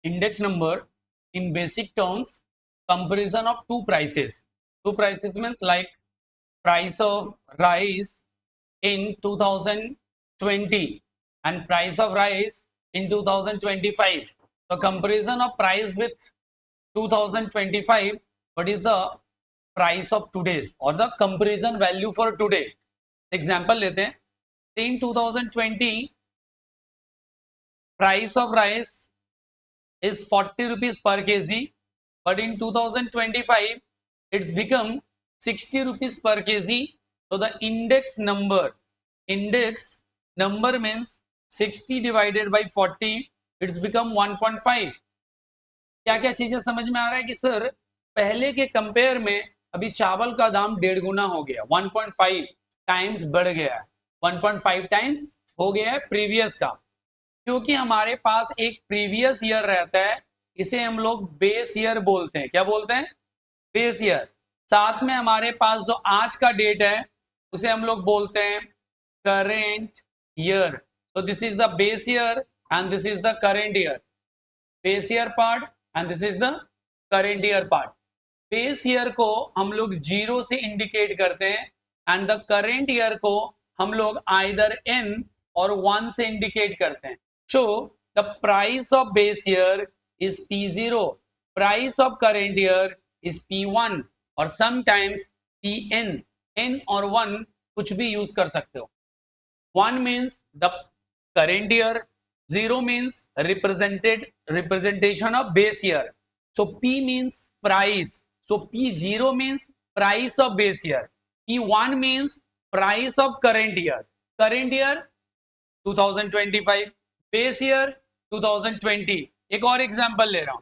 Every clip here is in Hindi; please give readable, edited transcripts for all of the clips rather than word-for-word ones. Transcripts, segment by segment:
index number in basic terms comparison of two prices. Two prices means like price of rice in 2020 and price of rice in 2025. The comparison of price with 2025, what is the price of today's or the comparison value for today. Example लेते हैं. In 2020 price of rice is 40 rupees per kg, but in 2025 it's become 60 rupees per kg. So the index number means 60 divided by 40, it's become 1.5. क्या क्या चीजें समझ में आ रहा है कि सर पहले के कंपेयर में अभी चावल का दाम 1.5 गुना हो गया, 1.5 टाइम्स बढ़ गया, 1.5 टाइम्स हो गया है प्रीवियस का, क्योंकि हमारे पास एक प्रीवियस ईयर रहता है, इसे हम लोग बेस ईयर बोलते हैं. क्या बोलते हैं? Base year. साथ में हमारे पास जो आज का डेट है उसे हम लोग बोलते हैं करेंट ईयर. तो this is the base year and this is the current year. Base year part and this is the current year part. Base year को हम लोग 0 से इंडिकेट करते हैं एंड द करेंट ईयर को हम लोग आइदर n और 1 से इंडिकेट करते हैं. So the price of base year is P0, price of current year is P1 और sometimes Pn. n और 1 कुछ भी यूज कर सकते हो. 1 means the current year, 0 means representation of base year. So P means price. So P0 means price of base year. P1 means price of current year. Current year 2025, base year 2020. एक और एग्जांपल ले रहा हूं,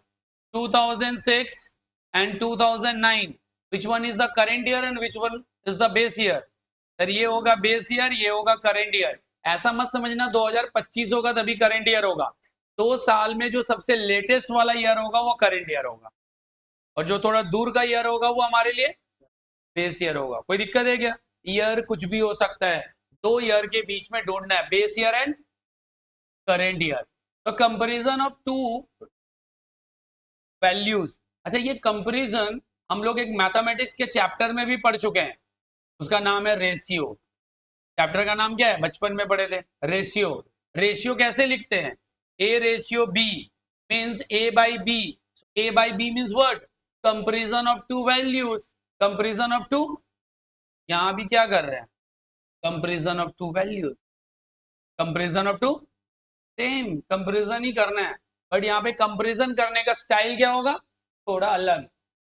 2006 and 2009, which one is the current year and which one is the base year. Sir ये होगा बेस ईयर, ये होगा करेंट ईयर. ऐसा मत समझना 2025 होगा तभी करेंट ईयर होगा. 2 साल में जो सबसे लेटेस्ट वाला ईयर होगा वो करेंट ईयर होगा और जो थोड़ा दूर का ईयर होगा वो हमारे लिए बेस ईयर होगा. कोई दिक्कत है क्या? ईयर कुछ भी हो सकता है, 2 ईयर के बीच में ढूंढना है base year and current year. तो कंपैरिजन ऑफ टू वैल्यूज. अच्छा, ये कंपैरिजन हम लोग एक मैथमेटिक्स के चैप्टर में भी पढ़ चुके हैं, उसका नाम है रेशियो. चैप्टर का नाम क्या है? बचपन में पढ़े थे, रेशियो. रेशियो कैसे लिखते हैं? A ratio B means A by B. A by B means what? Comparison of two values. Comparison of two, यहां भी क्या कर रहे हैं? Comparison of two values. Comparison of two same comparison ही करना है, बट यहाँ पे कंपैरिजन करने का स्टाइल क्या होगा? थोड़ा अलग.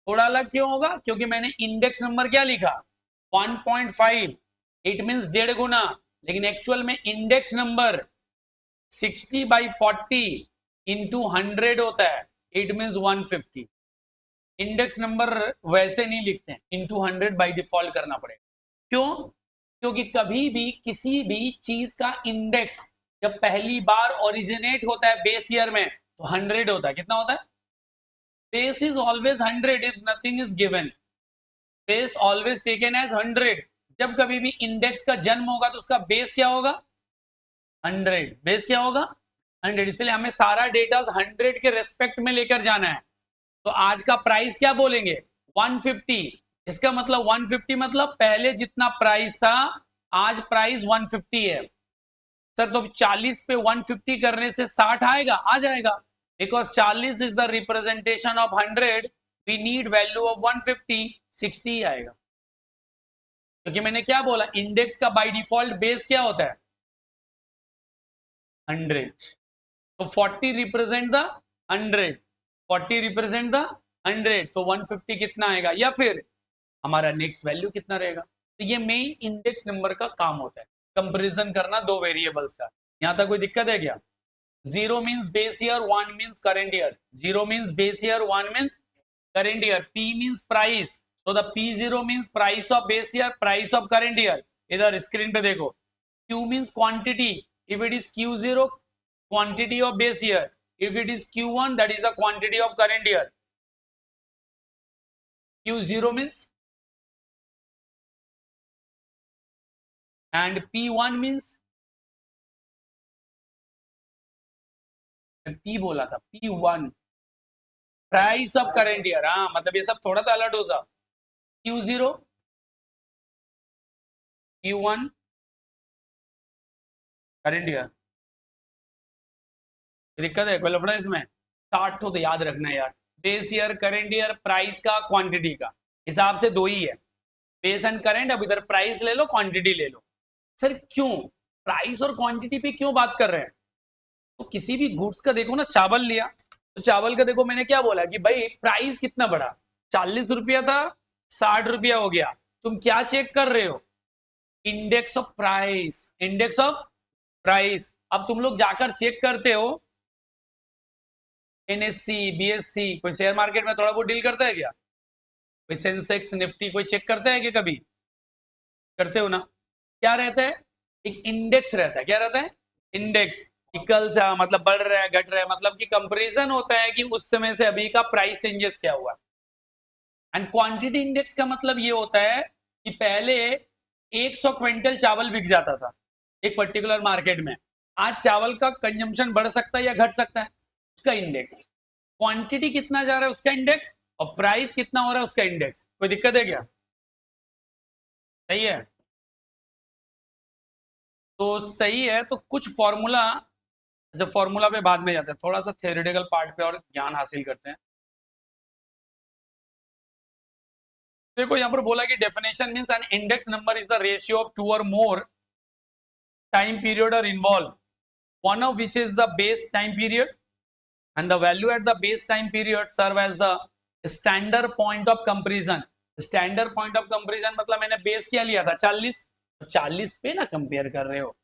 थोड़ा अलग क्यों होगा? क्योंकि मैंने इंडेक्स नंबर क्या लिखा? 1.5. इट मींस 1.5 गुना, लेकिन एक्चुअल में इंडेक्स नंबर 60/40 इंटू 100 होता है. It means 150. इंडेक्स नंबर वैसे नहीं लिखते हैं, इंटू 100 बाई डिफॉल्ट करना पड़ेगा. क्यों? क्योंकि कभी भी किसी भी चीज का इंडेक्स जब पहली बार ओरिजिनेट होता है बेस ईयर में तो 100 होता है. कितना होता है? Base is always 100 if nothing is given. Base always taken as 100. जब कभी भी इंडेक्स का जन्म होगा तो उसका बेस क्या होगा? 100. बेस क्या होगा? 100. इसलिए हमें सारा डेटा 100 के रेस्पेक्ट में लेकर जाना है. तो आज का प्राइस क्या बोलेंगे? 150. इसका मतलब 150 मतलब पहले जितना प्राइस था आज प्राइस 150 है. सर तो 40 पे 150 करने से 60 आएगा? आ जाएगा, because 40 is the representation of 100. We need value of 150. 60 ही आएगा, क्योंकि मैंने क्या बोला? इंडेक्स का बाय डिफॉल्ट बेस क्या होता है? 100. तो 40 रिप्रेजेंट द 100. 40 represent the 100. तो 150 कितना आएगा? या फिर हमारा नेक्स्ट वैल्यू कितना रहेगा? तो ये मेन इंडेक्स नंबर का काम होता है, कंपैरिजन करना दो वेरिएबल्स का. यहां तक कोई दिक्कत है क्या? 0 means base year, 1 means current year. 0 means base year, 1 means current year. P means price. So the P0 means price of base year, price of current year. इधर स्क्रीन पे देखो. Q means quantity. If it is Q0, quantity of base year. If it is Q1, that is the quantity of current year. Q0 means, and P1 means, P बोला था, P1 price of current year. हाँ मतलब ये सब थोड़ा सा अलर्ट हो सा। Q0 Q1 करेंट ईयर, दिक्कत है कोई लफड़ा इसमें? 60 तो याद रखना है यार, base year, current year, price का, क्वांटिटी का हिसाब से दो ही है, बेस एंड करेंट। अब इधर प्राइस ले लो, क्वांटिटी ले लो। सर क्यों प्राइस और क्वांटिटी पे क्यों बात कर रहे हैं? तो किसी भी गुड्स का देखो ना, चावल लिया तो चावल का देखो मैंने क्या बोला कि भाई प्राइस कितना बढ़ा, 40 रुपया था 60 रुपया हो गया। तुम क्या चेक कर रहे हो? Index of price, index of price. अब तुम लोग जाकर चेक करते हो एनएससी, बीएससी, कोई शेयर मार्केट में थोड़ा बहुत डील करता है क्या? कोई सेंसेक्स, निफ्टी कोई चेक करता है कि कभी? करते हो ना? क्या रहता है? एक इंडेक्स रहता है। क्या रहता है? इंडेक्स। कल से मतलब बढ़ रहा है घट रहा है, मतलब कि कंपैरिजन होता है कि उस समय से अभी का प्राइस चेंजेस क्या हुआ। एंड क्वांटिटी इंडेक्स का मतलब ये होता है कि पहले 100 क्विंटल चावल बिक जाता था एक पर्टिकुलर मार्केट में, आज चावल का कंजम्पशन बढ़ सकता है या घट सकता है, उसका इंडेक्स। क्वांटिटी कितना जा रहा है उसका इंडेक्स, और प्राइस कितना हो रहा है उसका इंडेक्स। कोई दिक्कत है क्या? सही है? तो सही है। तो कुछ फॉर्मूला, जब फॉर्मूला पे बाद में जाते हैं, थोड़ा सा थ्योरेटिकल पार्ट पे और ज्ञान हासिल करते हैं। देखो यहाँ पर बोला कि definition means an index number is the ratio of two or more time period are involve, one of which is the base time period and the value at the base time period serve as the standard point of comparison। Standard point of comparison मतलब मैंने बेस क्या लिया था 40, तो 40 पे ना कंपेयर कर रहे हो,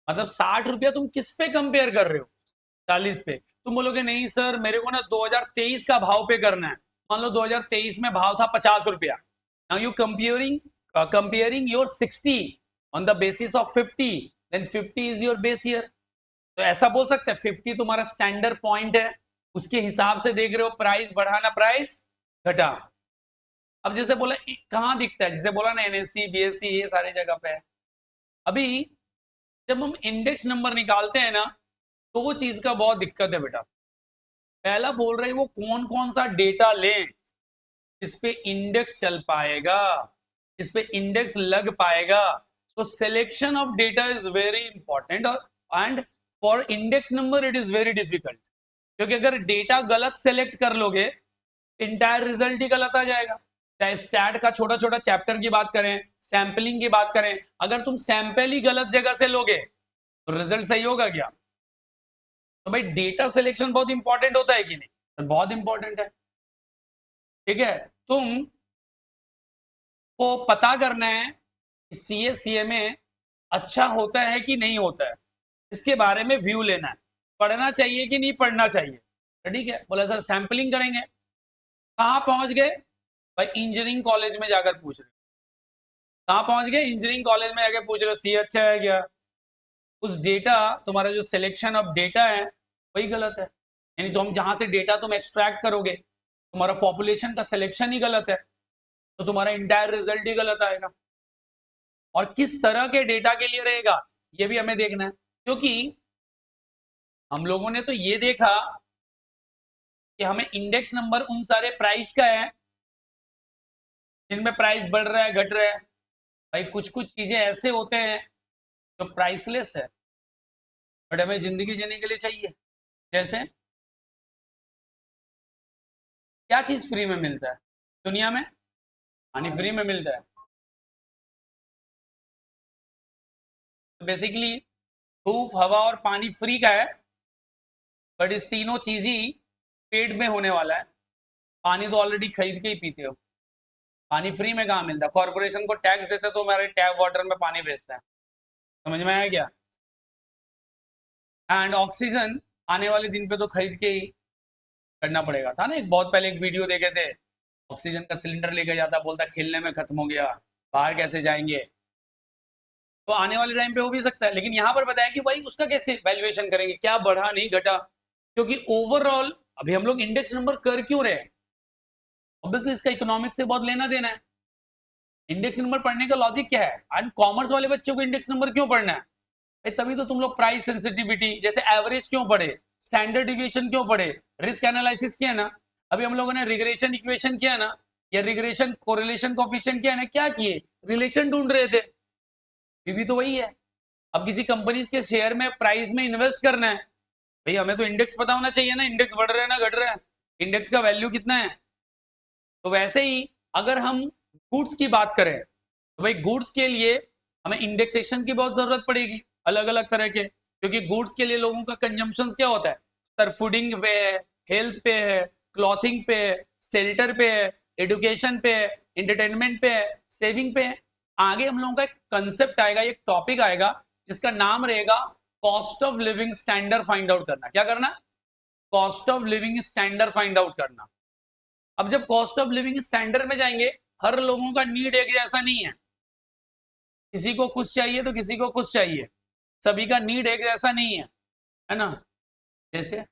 मतलब 60 रुपया तुम किस पे कंपेयर कर रहे हो? 40 पे। तुम बोलोगे नहीं सर मेरे को ना 2023 का भाव पे करना है, मान लो 2023 में भाव था 50 रुपया, now you comparing your 60 on the basis of 50, then 50 is your base year. तो ऐसा बोल सकते हैं 50 तुम्हारा स्टैंडर्ड पॉइंट है, उसके हिसाब से देख रहे हो प्राइस बढ़ाना प्राइस घटा। अब जैसे बोला कहाँ दिखता है, जैसे बोला ना एनएससी, बीएससी, ये सारी जगह पे है। अभी जब हम इंडेक्स नंबर निकालते हैं ना, तो वो चीज का बहुत दिक्कत है बेटा। पहला बोल रहे वो कौन कौन सा डेटा लें इस पे इंडेक्स चल पाएगा, इस पे इंडेक्स लग पाएगा। So selection of data is very important, and for index number it is very difficult, क्योंकि अगर डेटा गलत सेलेक्ट कर लोगे इंटायर रिजल्ट ही गलत आ जाएगा। चाहे स्टैट का छोटा छोटा चैप्टर की बात करें, सैंपलिंग की बात करें, अगर तुम सैंपल ही गलत जगह से लोगे तो रिजल्ट सही होगा क्या? तो भाई डेटा सिलेक्शन बहुत इंपॉर्टेंट होता है कि नहीं? तो बहुत इंपॉर्टेंट है। ठीक है, तुम को पता करना है कि सीए सीएमए अच्छा होता है कि नहीं होता है, इसके बारे में व्यू लेना है, पढ़ना चाहिए कि नहीं पढ़ना चाहिए। तो ठीक है, बोला सर सैंपलिंग करेंगे। कहाँ पहुंच गए भाई? इंजीनियरिंग कॉलेज में जाकर पूछ रहे हो। कहाँ पहुंच गए? इंजीनियरिंग कॉलेज में जाकर पूछ रहे हो सी अच्छा है क्या? उस डेटा, तुम्हारा जो सिलेक्शन ऑफ डेटा है वही गलत है। यानी तो हम जहां से डेटा तुम एक्सट्रैक्ट करोगे, तुम्हारा पॉपुलेशन का सिलेक्शन ही गलत है, तो तुम्हारा इंटायर रिजल्ट ही गलत आएगा। और किस तरह के डेटा के लिए रहेगा ये भी हमें देखना है, क्योंकि हम लोगों ने तो ये देखा कि हमें इंडेक्स नंबर उन सारे प्राइस का है जिनमें प्राइस बढ़ रहा है घट रहा है। भाई कुछ कुछ चीजें ऐसे होते हैं जो प्राइसलेस है बट हमें जिंदगी जीने के लिए चाहिए। जैसे क्या चीज फ्री में मिलता है दुनिया में? पानी फ्री में मिलता है। तो बेसिकली धूप, हवा और पानी फ्री का है, बट इस तीनों चीज ही पेड में होने वाला है। पानी तो ऑलरेडी खरीद के ही पीते हो, पानी फ्री में कहाँ मिलता है? कॉर्पोरेशन को टैक्स देते तो हमारे टैप वाटर में पानी बेचता है। समझ में आया क्या? एंड ऑक्सीजन आने वाले दिन पे तो खरीद के ही करना पड़ेगा। था ना एक बहुत पहले एक वीडियो देखे थे, ऑक्सीजन का सिलेंडर लेके जाता, बोलता खेलने में खत्म हो गया, बाहर कैसे जाएंगे? तो आने वाले टाइम पे हो भी सकता है, लेकिन यहाँ पर बताया कि भाई उसका कैसे वैल्यूएशन करेंगे, क्या बढ़ा नहीं घटा, क्योंकि ओवरऑल अभी हम लोग इंडेक्स नंबर कर क्यों रहे हैं? ऑब्वियसली इसका इकोनॉमिक्स से बहुत लेना देना है। इंडेक्स नंबर पढ़ने का लॉजिक क्या है? एंड कॉमर्स वाले बच्चों को इंडेक्स नंबर क्यों पढ़ना है? तभी तो तुम लोग प्राइस सेंसिटिविटी जैसे एवरेज क्यों पढ़े, स्टैंडर्ड डिविएशन क्यों पढ़े? रिस्क एनालिसिस किया ना, अभी हम लोगों ने रिग्रेशन इक्वेशन किया ना, या रिग्रेशन कोरिलेशन कोफिशिएंट किया ना, क्या किए? रिलेशन ढूंढ रहे थे, भी तो वही है। अब किसी कंपनीज के शेयर में प्राइस में इन्वेस्ट करना है, भाई हमें तो इंडेक्स पता होना चाहिए ना, इंडेक्स बढ़ रहा है ना घट रहा है, इंडेक्स का वैल्यू कितना है। तो वैसे ही अगर हम गुड्स की बात करें तो भाई गुड्स के लिए हमें इंडेक्सेशन की बहुत जरूरत पड़ेगी, अलग अलग तरह के, क्योंकि गुड्स के लिए लोगों का कंजम्पशन क्या होता है? सर फूडिंग पे है, हेल्थ पे है, क्लॉथिंग पे है, शेल्टर पे है, एडुकेशन पे है, एंटरटेनमेंट पे है, सेविंग पे है। आगे हम लोगों का एक कंसेप्ट आएगा, एक टॉपिक आएगा जिसका नाम रहेगा cost of living standard find out करना। क्या करना? Cost of living standard find out करना। अब जब कॉस्ट ऑफ लिविंग स्टैंडर्ड में जाएंगे, हर लोगों का नीड एक जैसा नहीं है, किसी को कुछ चाहिए तो किसी को कुछ चाहिए, सभी का नीड एक जैसा नहीं है ना? जैसे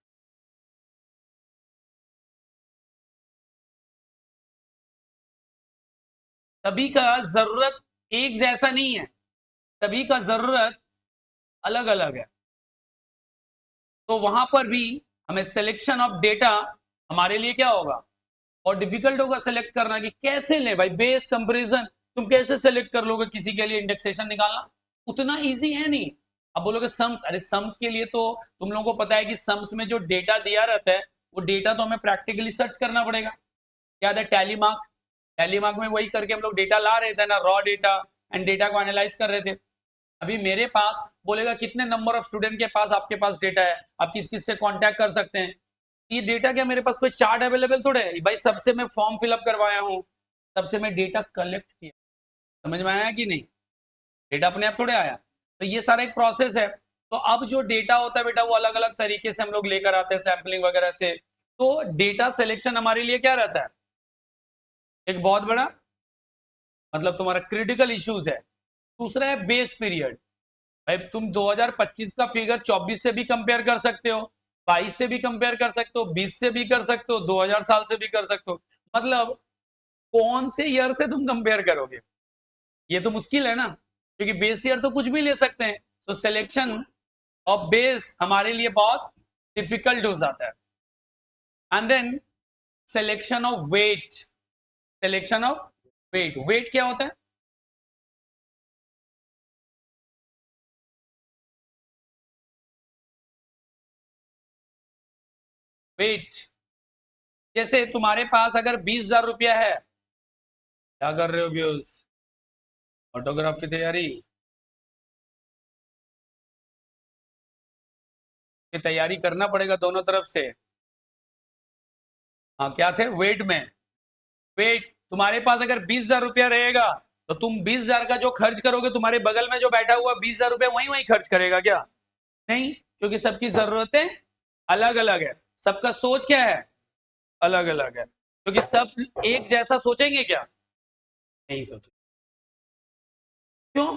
सभी का जरूरत एक जैसा नहीं है, सभी का जरूरत अलग अलग है। तो वहां पर भी हमें सिलेक्शन ऑफ डेटा हमारे लिए क्या होगा, और डिफिकल्ट होगा सेलेक्ट करना कि कैसे ले भाई, बेस कंपैरिजन तुम कैसे सेलेक्ट कर लोगे किसी के लिए इंडेक्सेशन निकालना, उतना इजी है नहीं। अब बोलोगे सम्स, अरे सम्स के लिए तो तुम लोगों को पता है कि सम्स में जो डेटा दिया रहता है वो डेटा तो हमें प्रैक्टिकली सर्च करना पड़ेगा। याद है टैली मार्क? टैली मार्क में वही करके हम लोग डेटा ला रहे थे ना, रॉ डेटा एंड डेटा को एनालाइज कर रहे थे। अभी मेरे पास बोलेगा कितने नंबर ऑफ स्टूडेंट के पास आपके पास डेटा है, आप किस किस से कांटेक्ट कर सकते हैं। ये डेटा क्या मेरे पास कोई चार्ट अवेलेबल थोड़े है भाई, सबसे मैं फॉर्म फिलअप करवाया हूँ, सबसे मैं डेटा कलेक्ट किया। समझ में आया कि नहीं? डेटा अपने आप थोड़े आया, तो ये सारा एक प्रोसेस है। तो अब जो डेटा होता है बेटा वो अलग अलग तरीके से हम लोग लेकर आते हैं सैम्पलिंग वगैरह से। तो डेटा सिलेक्शन हमारे लिए क्या रहता है, एक बहुत बड़ा मतलब तुम्हारा क्रिटिकल इश्यूज है। दूसरा है बेस पीरियड। भाई तुम 2025 का फिगर 24 से भी कंपेयर कर सकते हो, 22 से भी कंपेयर कर सकते हो, 20 से भी कर सकते हो, 2000 साल से भी कर सकते हो। मतलब कौन से ईयर से तुम कंपेयर करोगे, ये तो मुश्किल है ना, क्योंकि बेस ईयर तो कुछ भी ले सकते हैं। सो सिलेक्शन ऑफ बेस हमारे लिए बहुत डिफिकल्ट हो जाता है। And then selection of weight. Selection of weight, weight क्या होता है? वेट, जैसे तुम्हारे पास अगर 20,000 रुपया है, क्या कर रहे हो व्यूज? ऑटोग्राफ की तैयारी की तैयारी करना पड़ेगा दोनों तरफ से। हाँ क्या थे वेट में? वेट, तुम्हारे पास अगर 20,000 रुपया रहेगा तो तुम 20,000 का जो खर्च करोगे, तुम्हारे बगल में जो बैठा हुआ 20,000 रुपया वही वही खर्च करेगा क्या? नहीं, क्योंकि सबकी जरूरतें अलग अलग है, सबका सोच क्या है, अलग अलग है। क्योंकि सब एक जैसा सोचेंगे क्या? नहीं सोचेंगे। क्यों?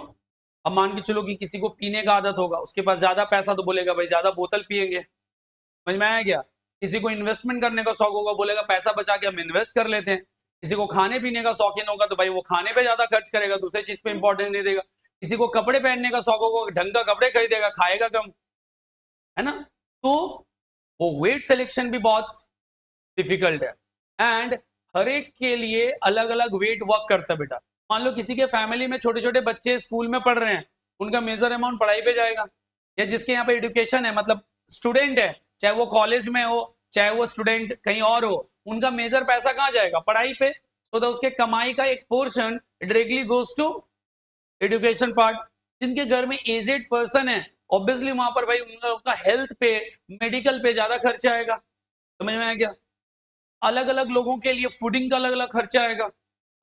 अब मान के चलो कि किसी को पीने का आदत होगा, उसके पास ज्यादा पैसा तो बोलेगा भाई ज्यादा बोतल पियेंगे। समझ में आया क्या? किसी को इन्वेस्टमेंट करने का शौक होगा, बोलेगा पैसा बचा के हम इन्वेस्ट कर लेते हैं। किसी को खाने पीने का शौकीन होगा तो भाई वो खाने पे ज्यादा खर्च करेगा, दूसरे चीज पे इंपॉर्टेंस नहीं देगा। किसी को कपड़े पहनने का शौक होगा, ढंग का कपड़े खरीदेगा, खाएगा कम, है ना? तो वो वेट सिलेक्शन भी बहुत डिफिकल्ट है। एंड हर एक के लिए अलग अलग वेट वर्क करता है बेटा। मान लो किसी के फैमिली में छोटे छोटे बच्चे स्कूल में पढ़ रहे हैं, उनका मेजर अमाउंट पढ़ाई पे जाएगा। या जिसके यहाँ पे एजुकेशन है, मतलब स्टूडेंट है, चाहे वो कॉलेज में हो चाहे वो स्टूडेंट कहीं और हो, उनका मेजर पैसा कहाँ जाएगा? पढ़ाई पे। तो उसके कमाई का एक portion directly goes to education part. जिनके घर में एजेड पर्सन है, ऑब्वियसली वहां पर भाई उनका हेल्थ पे, मेडिकल पे ज्यादा खर्चा आएगा। समझ में आया क्या? अलग अलग लोगों के लिए फूडिंग का अलग अलग खर्चा आएगा,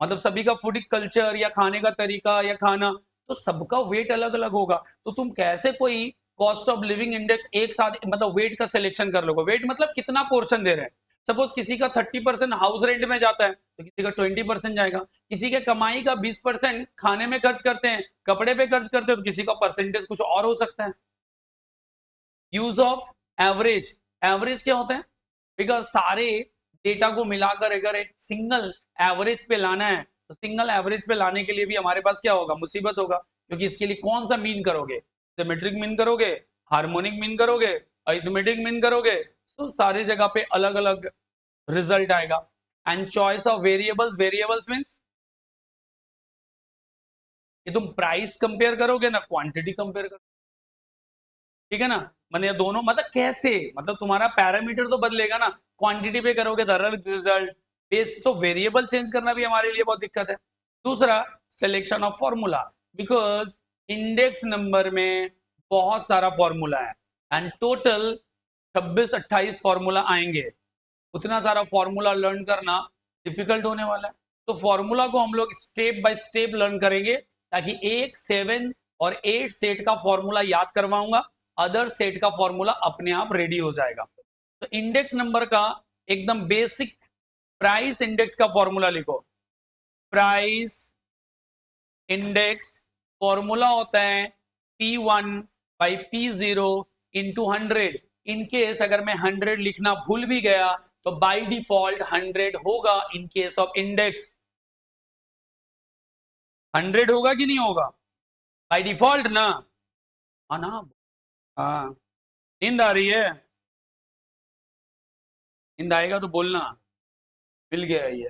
मतलब सभी का फूडिंग कल्चर या खाने का तरीका या खाना, तो सबका वेट अलग अलग होगा। तो तुम कैसे कोई कॉस्ट ऑफ लिविंग इंडेक्स एक साथ मतलब वेट का सिलेक्शन कर लोगे? वेट मतलब कितना पोर्शन दे रहे हैं। सपोज किसी का 30% हाउस रेंट में जाता है तो किसी का 20% जाएगा, किसी के कमाई का 20% खाने में खर्च करते हैं, कपड़े पे खर्च करते हैं, तो किसी का परसेंटेज कुछ और हो सकता है। यूज ऑफ एवरेज, एवरेज क्या होता है? बिकॉज सारे डेटा को मिलाकर अगर एक सिंगल एवरेज पे लाना है, तो सिंगल एवरेज पे लाने के लिए भी हमारे पास क्या होगा, मुसीबत होगा। क्योंकि इसके लिए कौन सा मीन करोगे? सिमेट्रिक मीन करोगे, हार्मोनिक मीन करोगे, अरिथमेटिक मीन करोगे तो सारी जगह पे अलग अलग रिजल्ट आएगा। And choice of variables, variables means ये तुम प्राइस कंपेयर करोगे ना क्वांटिटी कंपेयर करोगे, ठीक है ना। मैंने ये दोनों मतलब कैसे, मतलब तुम्हारा पैरामीटर तो बदलेगा ना, क्वांटिटी पे करोगे तो अलग रिजल्ट, बेस तो वेरिएबल चेंज करना भी हमारे लिए बहुत दिक्कत है। दूसरा selection of formula, because index number में बहुत सारा फॉर्मूला है एंड टोटल 26-28 फॉर्मूला आएंगे। उतना सारा फॉर्मूला लर्न करना डिफिकल्ट होने वाला है, तो फॉर्मूला को हम लोग स्टेप बाय स्टेप लर्न करेंगे, ताकि एक 7 और 8 सेट का फॉर्मूला याद करवाऊंगा, अदर सेट का फॉर्मूला अपने आप रेडी हो जाएगा। तो इंडेक्स नंबर का एकदम बेसिक प्राइस इंडेक्स का फॉर्मूला लिखो। प्राइस इंडेक्स फॉर्मूला होता है P1 by P0 into 100। In case अगर मैं 100 लिखना भूल भी गया तो बाय डिफॉल्ट 100 होगा। इन केस ऑफ इंडेक्स 100 होगा कि नहीं होगा बाय डिफॉल्ट ना, हाँ ना। हाँ, नींद आ रही है, नींद आएगा तो बोलना, मिल गया ये।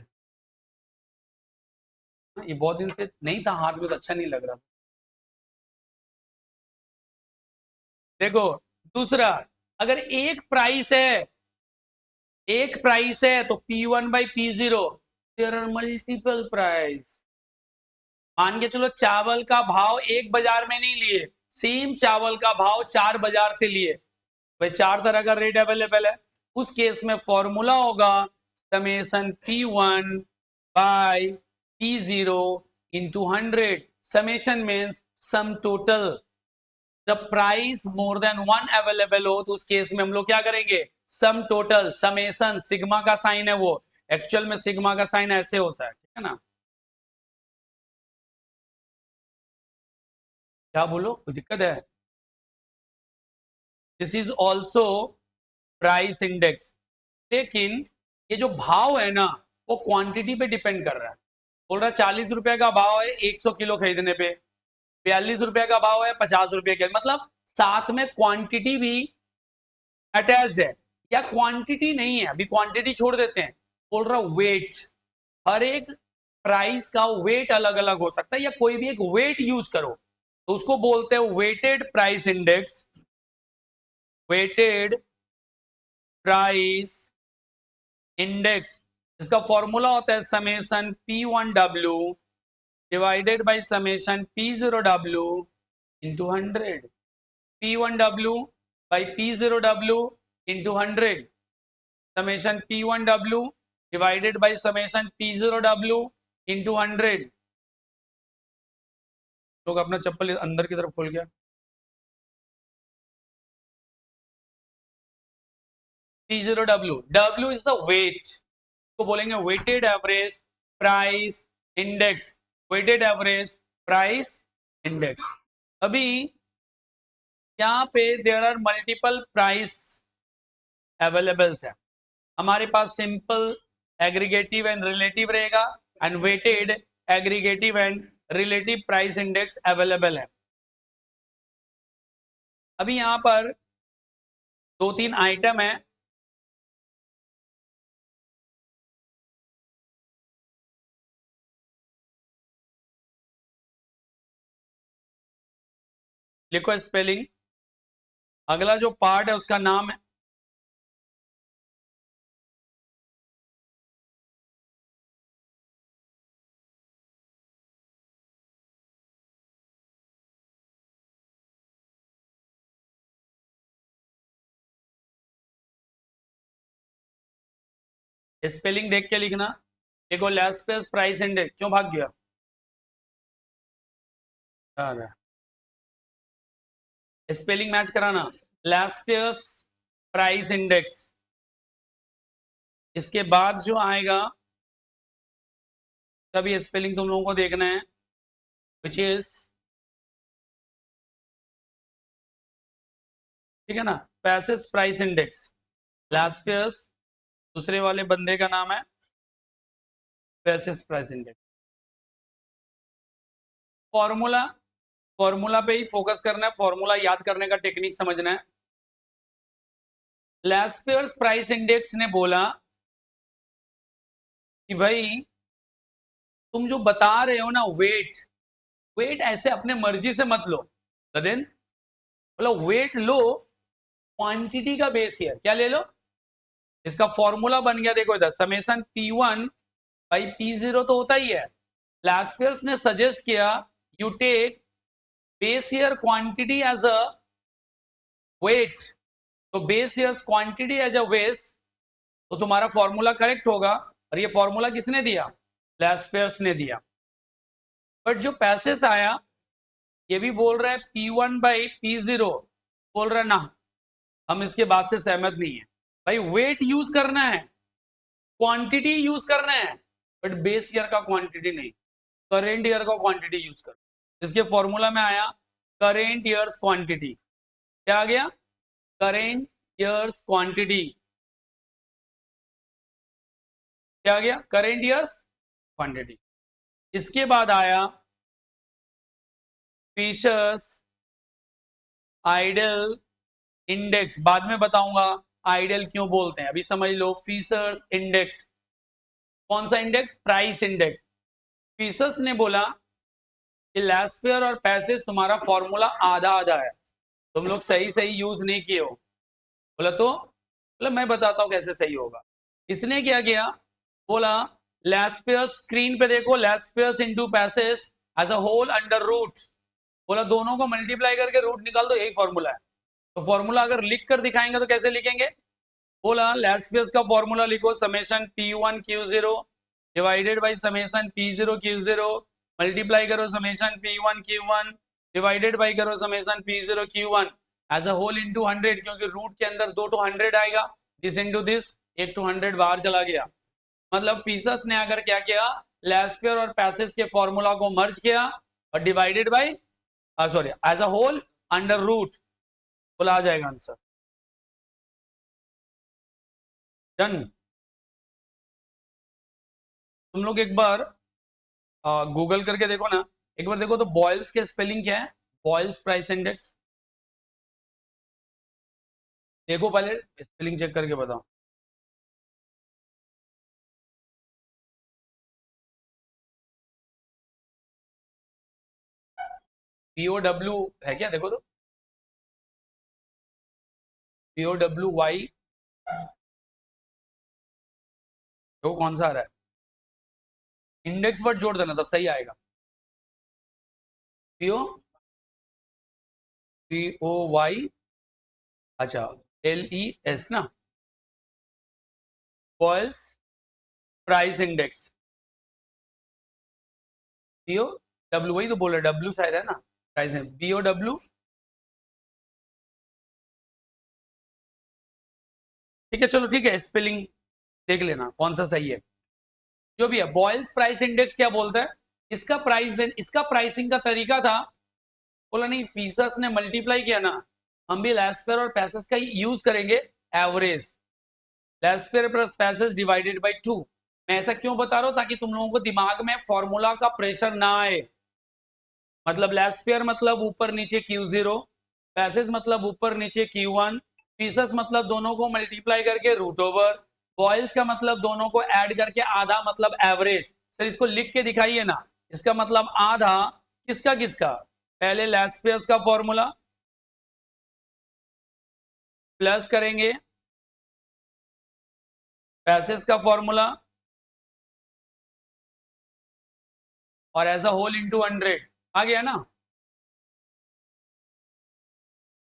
ये बहुत दिन से नहीं था हाथ में तो अच्छा नहीं लग रहा। देखो दूसरा, अगर एक प्राइस है, एक प्राइस है तो P1 by P0, there are multiple price. मान के चलो चावल का भाव एक बाजार में नहीं लिए, सेम चावल का भाव 4 बाजार से लिए, भाई 4 तरह का रेट अवेलेबल है। उस केस में फॉर्मूला होगा summation P1 by P0 into 100। Summation means sum total. जब प्राइस मोर देन 1 अवेलेबल हो तो उस केस में हम लोग क्या करेंगे, सम टोटल, समेशन, सिग्मा का साइन है वो, एक्चुअल में सिग्मा का साइन ऐसे होता है, ठीक है ना। क्या बोलो, कोई दिक्कत है? This is also price index, लेकिन ये जो भाव है ना वो क्वांटिटी पे डिपेंड कर रहा है। बोल रहा है 40 रुपए का भाव है 100 किलो खरीदने पे, 42 रुपए का भाव है 50 रुपए के, मतलब साथ में क्वांटिटी भी अटैच है, या क्वांटिटी नहीं है, अभी क्वांटिटी छोड़ देते हैं। बोल रहा वेट, हर एक प्राइस का वेट अलग अलग हो सकता है, या कोई भी एक वेट यूज करो तो उसको बोलते हैं weighted price index. Weighted price index, इसका फॉर्मूला होता है summation P1W divided by summation P0W into 100। P1W by P0W into 100, summation P1W divided by summation P0W into 100। लोग अपना चप्पल अंदर की तरफ खोल गया। P0W, W is the weight, तो बोलेंगे weighted average price index, weighted average price index. अभी यहाँ पे there are multiple price availables है। हमारे पास सिंपल एग्रीगेटिव एंड रिलेटिव रहेगा, and weighted aggregative and relative price index available है। अभी यहां पर 2-3 आइटम है, लिखो स्पेलिंग। अगला जो पार्ट है उसका नाम है स्पेलिंग देख के लिखना। देखो लेस प्राइस इंडेक्स, क्यों भाग गया? स्पेलिंग मैच कराना, लेस प्राइस इंडेक्स। इसके बाद जो आएगा तभी स्पेलिंग तुम लोगों को देखना है, विच इज, ठीक है ना, पैसेस प्राइस इंडेक्स। लास्पियस दूसरे वाले बंदे का नाम है पैसेस प्राइस इंडेक्स। फॉर्मूला, फॉर्मूला पे ही फोकस करना है, फॉर्मूला याद करने का टेक्निक समझना है। लास्पेयर्स प्राइस इंडेक्स ने बोला कि भाई तुम जो बता रहे हो ना वेट, वेट ऐसे अपने मर्जी से मत लो। देन मतलब वेट लो क्वांटिटी का बेस ईयर, क्या ले लो? इसका फॉर्मूला बन गया, देखो इधर समेशन P1 बाई P0 तो होता ही है। लास्पेयर्स ने सजेस्ट किया you take base year quantity as a weight, तो base year quantity as a weights, तो तुम्हारा फॉर्मूला करेक्ट होगा। और ये फॉर्मूला किसने दिया? लास्पेयर्स ने दिया। बट जो पैसेज आया ये भी बोल रहा है P1 बाई P0, बोल रहा है ना हम इसके बाद से सहमत नहीं है। भाई वेट यूज करना है, क्वांटिटी यूज करना है, बट बेस ईयर का क्वांटिटी नहीं, करेंट ईयर का क्वांटिटी यूज कर। इसके फॉर्मूला में आया करेंट ईयर्स क्वांटिटी, क्या आ गया? करेंट ईयर्स क्वांटिटी, क्या आ गया? Current years quantity. इसके बाद आया फिशर्स आइडल इंडेक्स, बाद में बताऊंगा आइडल क्यों बोलते हैं, अभी समझ लो। फिशर्स इंडेक्स, कौन सा इंडेक्स? Price index. फिशर्स ने बोला कि लास्पेयर और पैसेज तुम्हारा फॉर्मूला आधा आधा है, तुम लोग सही सही यूज नहीं किए हो। बोला तो बोला मैं बताता हूं कैसे सही होगा। इसने क्या किया, बोला लास्पेयर्स, स्क्रीन पे देखो, Laspeyres into Paasche as a whole under root, बोला दोनों को मल्टीप्लाई करके रूट निकाल दो, यही फॉर्मूला है। तो फॉर्मूला अगर लिख कर दिखाएंगे तो कैसे लिखेंगे? बोला लास्पेयर्स का फॉर्मूला लिखो summation P1 Q0 divided by summation P0 Q0, multiply करो summation P1 Q1 divided by करो summation P0 Q1 as a whole into 100, क्योंकि रूट के अंदर 2 to 100 आएगा, दिस इनटू दिस, 1 to 100 बाहर चला गया। मतलब फिशर्स ने अगर क्या किया, लास्पेयर और पैसेज के फॉर्मूला को मर्ज किया और divided by sorry as a whole under root, बोला आ जाएगा आंसर। डन। तुम लोग एक बार गूगल करके देखो ना, एक बार देखो तो बॉयल्स के स्पेलिंग क्या है, बॉयल्स प्राइस इंडेक्स, देखो पहले स्पेलिंग चेक करके बताओ। POW है क्या, देखो तो POWY, तो कौन सा आ रहा है? इंडेक्स वर्ड जोड़ देना तब सही आएगा। POY, अच्छा LES ना, बॉयल्स प्राइस इंडेक्स, POW, वही तो बोल रहे, W शायद है ना प्राइस, POW, ठीक है चलो ठीक है, स्पेलिंग देख लेना कौन सा सही है। जो भी है बॉयल्स प्राइस इंडेक्स क्या बोलता है, इसका प्राइस, इसका प्राइसिंग का तरीका था, बोला नहीं फीसर्स ने मल्टीप्लाई किया ना, हम भी लास्पेयर और पैसेज का यूज करेंगे, average Laspeyres plus Paasche divided by 2। मैं ऐसा क्यों बता रहा हूं, ताकि तुम लोगों को दिमाग में फॉर्मूला का प्रेशर ना आए। मतलब लास्पेयर मतलब ऊपर नीचे Q0, पैसेज मतलब ऊपर नीचे Q1, फीसर्स मतलब दोनों को मल्टीप्लाई करके रूट ओवर, बॉयल्स का मतलब दोनों को ऐड करके आधा मतलब एवरेज। सर इसको लिख के दिखाइए ना, इसका मतलब आधा किसका किसका, पहले लास्पेयर्स का फॉर्मूला प्लस करेंगे पैसेज का फॉर्मूला और एज अ होल इंटू 100, आ गया ना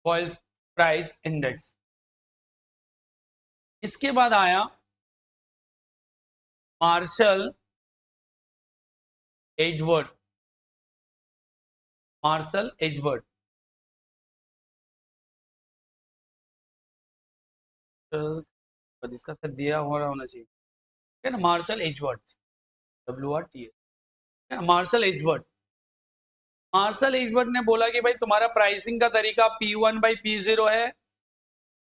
बॉयल्स प्राइस इंडेक्स। इसके बाद आया मार्शल एजवर्ड, मार्शल एजवर्ड, इसका सर दिया हुआ होना चाहिए, है ना, मार्शल एजवर्ड, WRTS, है ना, मार्शल एजवर्ड। मार्शल एजवर्ड ने बोला कि भाई तुम्हारा प्राइसिंग का तरीका P1 बाई P0 है,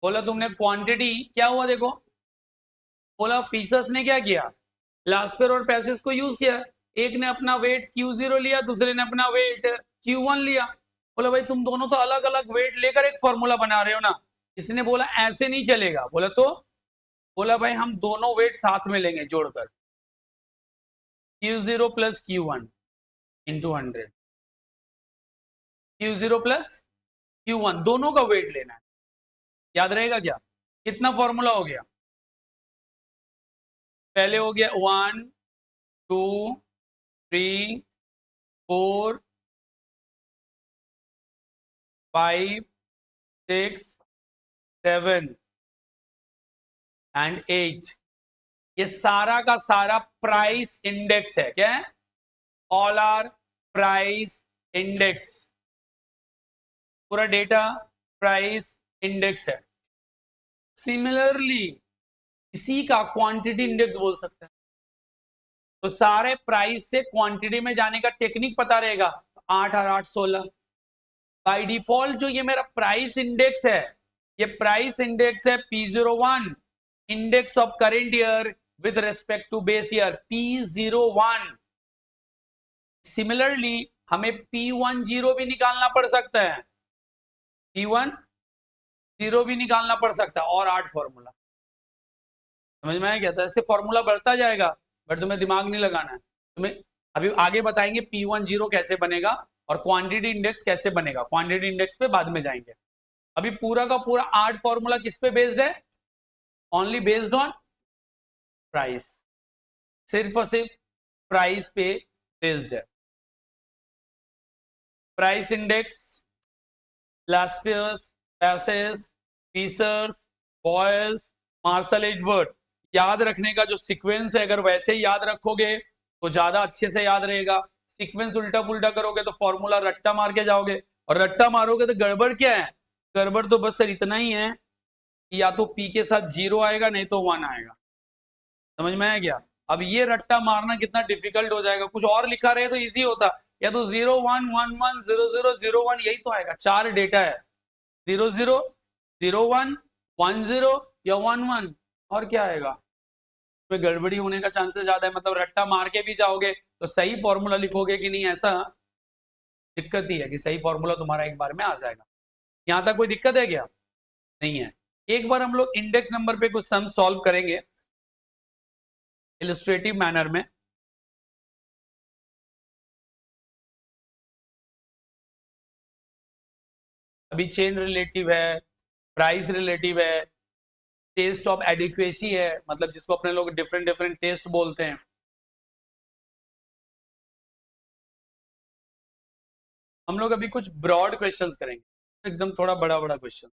बोला तुमने क्वांटिटी क्या हुआ देखो, बोला फीसर्स ने क्या किया, लास्पेयर और पैसेज को यूज किया, एक ने अपना वेट Q0 लिया, दूसरे ने अपना वेट Q1 लिया। बोला भाई तुम दोनों तो अलग अलग वेट लेकर एक फॉर्मूला बना रहे हो ना, इसने बोला ऐसे नहीं चलेगा, बोला तो बोला भाई हम दोनों वेट साथ में लेंगे जोड़कर, Q0 plus Q1 into 100, Q0 plus Q1 दोनों का वेट लेना है। याद रहेगा क्या? कितना फॉर्मूला हो गया? पहले हो गया 1 2 3 4 5 6 7 एंड 8। ये सारा का सारा प्राइस इंडेक्स है। क्या है? ऑल आर प्राइस इंडेक्स, पूरा डेटा प्राइस इंडेक्स है। सिमिलरली इसी का क्वांटिटी इंडेक्स बोल सकते हैं। तो सारे प्राइस से क्वांटिटी में जाने का टेक्निक पता रहेगा। 8 और 8 16। बाय डिफॉल्ट जो ये मेरा प्राइस इंडेक्स है, ये प्राइस इंडेक्स है P01, index of current year with respect to base year P01। Similarly हमें P10 भी निकालना पड़ सकता है, P10 भी निकालना पड़ सकता है। और 8 फॉर्मूला समझ में आया क्या? तो ऐसे फॉर्मूला बढ़ता जाएगा, बट तुम्हें दिमाग नहीं लगाना है। तुम्हें अभी आगे बताएंगे P10 कैसे बनेगा और क्वांटिटी इंडेक्स कैसे बनेगा। क्वांटिटी इंडेक्स पे बाद में जाएंगे। अभी पूरा का पूरा 8 फॉर्मूला किस पे बेस्ड है? ओनली बेस्ड ऑन प्राइस, सिर्फ और सिर्फ प्राइस पे बेस्ड है। प्राइस इंडेक्स, लास्पियर्स, पैसेस, पीसर्स, बॉयल्स, मार्शल एडवर्ड। याद रखने का जो सीक्वेंस है, अगर वैसे ही याद रखोगे तो ज्यादा अच्छे से याद रहेगा। सीक्वेंस उल्टा पुल्टा करोगे तो फॉर्मूला रट्टा मार के जाओगे, और रट्टा मारोगे तो गड़बड़ क्या है? गड़बड़ तो बस सर इतना ही है कि या तो पी के साथ 0 आएगा, नहीं तो 1 आएगा। समझ में आया क्या? अब ये रट्टा मारना कितना डिफिकल्ट हो जाएगा। कुछ और लिखा रहे तो इजी होता, या तो 0 1 1 1 0 0 0 1, यही तो आएगा। 4 डेटा है, 0 0 0 1 1 0 या 1 1, और क्या आएगा? में गड़बड़ी होने का चांसेस ज्यादा है। मतलब रट्टा मार के भी जाओगे तो सही फॉर्मूला लिखोगे कि नहीं, ऐसा दिक्कत ही है कि सही फॉर्मूला तुम्हारा एक बार में आ जाएगा। यहां तक कोई दिक्कत है क्या? नहीं है। एक बार हम लोग इंडेक्स नंबर पे कुछ सम सॉल्व करेंगे इलस्ट्रेटिव मैनर में। अभी चेन रिलेटिव है, प्राइस रिलेटिव है, टेस्ट ऑफ एडिक्वेसी है, मतलब जिसको अपने लोग डिफरेंट डिफरेंट टेस्ट बोलते हैं। हम लोग अभी कुछ ब्रॉड क्वेश्चंस करेंगे, एकदम थोड़ा बड़ा बड़ा क्वेश्चन।